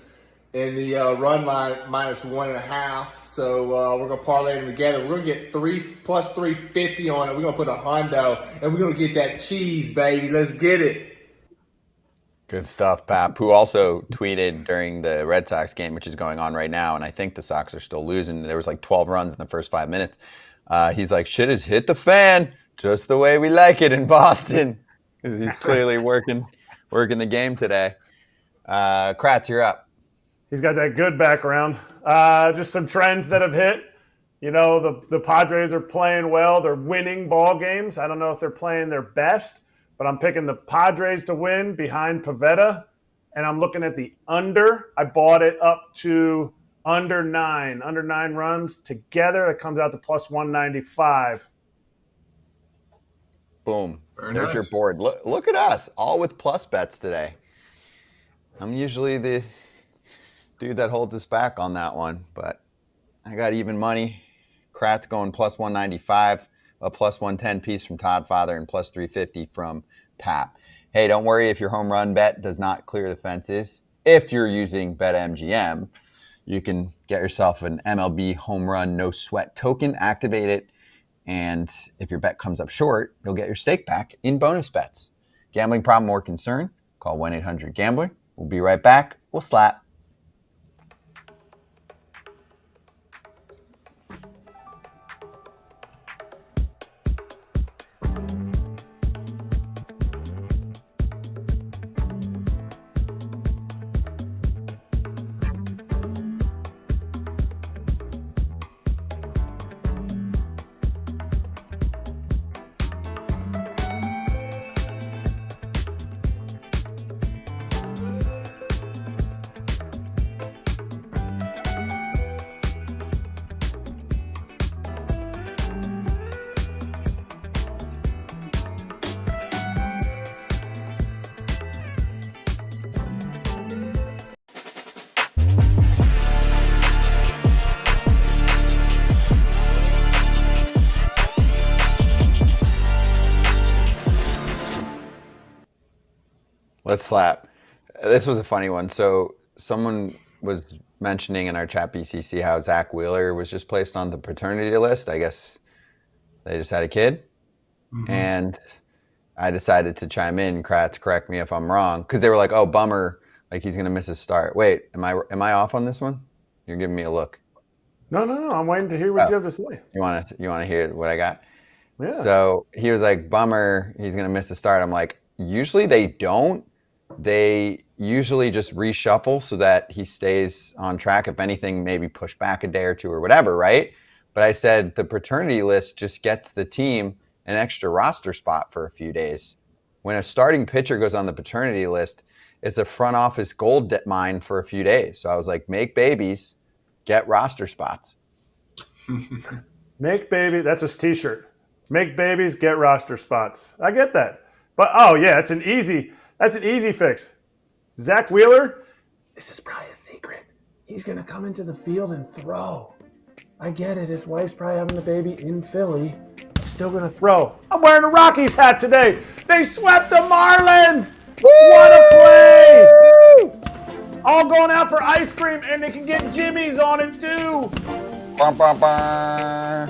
Speaker 8: in the run line -1.5. So we're going to parlay them together. We're going to get 3 plus 350 on it. We're going to put a hundo, and we're going to get that cheese, baby. Let's get it.
Speaker 1: Good stuff, Pap, who also tweeted during the Red Sox game, which is going on right now, and I think the Sox are still losing. There was like 12 runs in the first 5 minutes. He's like, shit has hit the fan just the way we like it in Boston. Because he's clearly working the game today. Kratz, you're up.
Speaker 2: He's got that good background. Just some trends that have hit. The Padres are playing well. They're winning ball games. I don't know if they're playing their best, but I'm picking the Padres to win behind Pivetta, and I'm looking at the under. I bought it up to under 9 runs together. It comes out to plus 195.
Speaker 1: Boom.
Speaker 3: Very
Speaker 1: There's
Speaker 3: nice.
Speaker 1: your board. Look at us, all with plus bets today. I'm usually the dude that holds us back on that one, but I got even money. Kratz going plus 195, a plus 110 piece from Todd Father, and plus 350 from Pap. Hey, don't worry if your home run bet does not clear the fences. If you're using BetMGM, you can get yourself an MLB home run no sweat token, activate it, and if your bet comes up short, you'll get your stake back in bonus bets. Gambling problem or concern? Call 1-800-GAMBLER. We'll be right back. We'll slap. Let's slap. This was a funny one. So someone was mentioning in our ChatBCC how Zack Wheeler was just placed on the paternity list. I guess they just had a kid. Mm-hmm. And I decided to chime in. Kratz, correct me if I'm wrong, because they were like, "Oh, bummer! Like he's gonna miss his start." Wait, am I off on this one? You're giving me a look.
Speaker 2: No. I'm waiting to hear what you have to say.
Speaker 1: You want to hear what I got?
Speaker 2: Yeah.
Speaker 1: So he was like, "Bummer! He's gonna miss the start." I'm like, usually they don't. They usually just reshuffle so that he stays on track. If anything, maybe push back a day or two or whatever, right? But I said the paternity list just gets the team an extra roster spot for a few days. When a starting pitcher goes on the paternity list, it's a front office gold mine for a few days. So I was like, make babies, get roster spots.
Speaker 2: Make baby, that's a t-shirt. Make babies, get roster spots. I get that. But oh yeah, that's an easy fix. Zack Wheeler, this is probably a secret. He's gonna come into the field and throw. I get it. His wife's probably having a baby in Philly. He's still gonna throw. I'm wearing a Rockies hat today. They swept the Marlins. Woo! What a play! All going out for ice cream, and they can get Jimmy's on it too.
Speaker 1: Bum, bum, bum.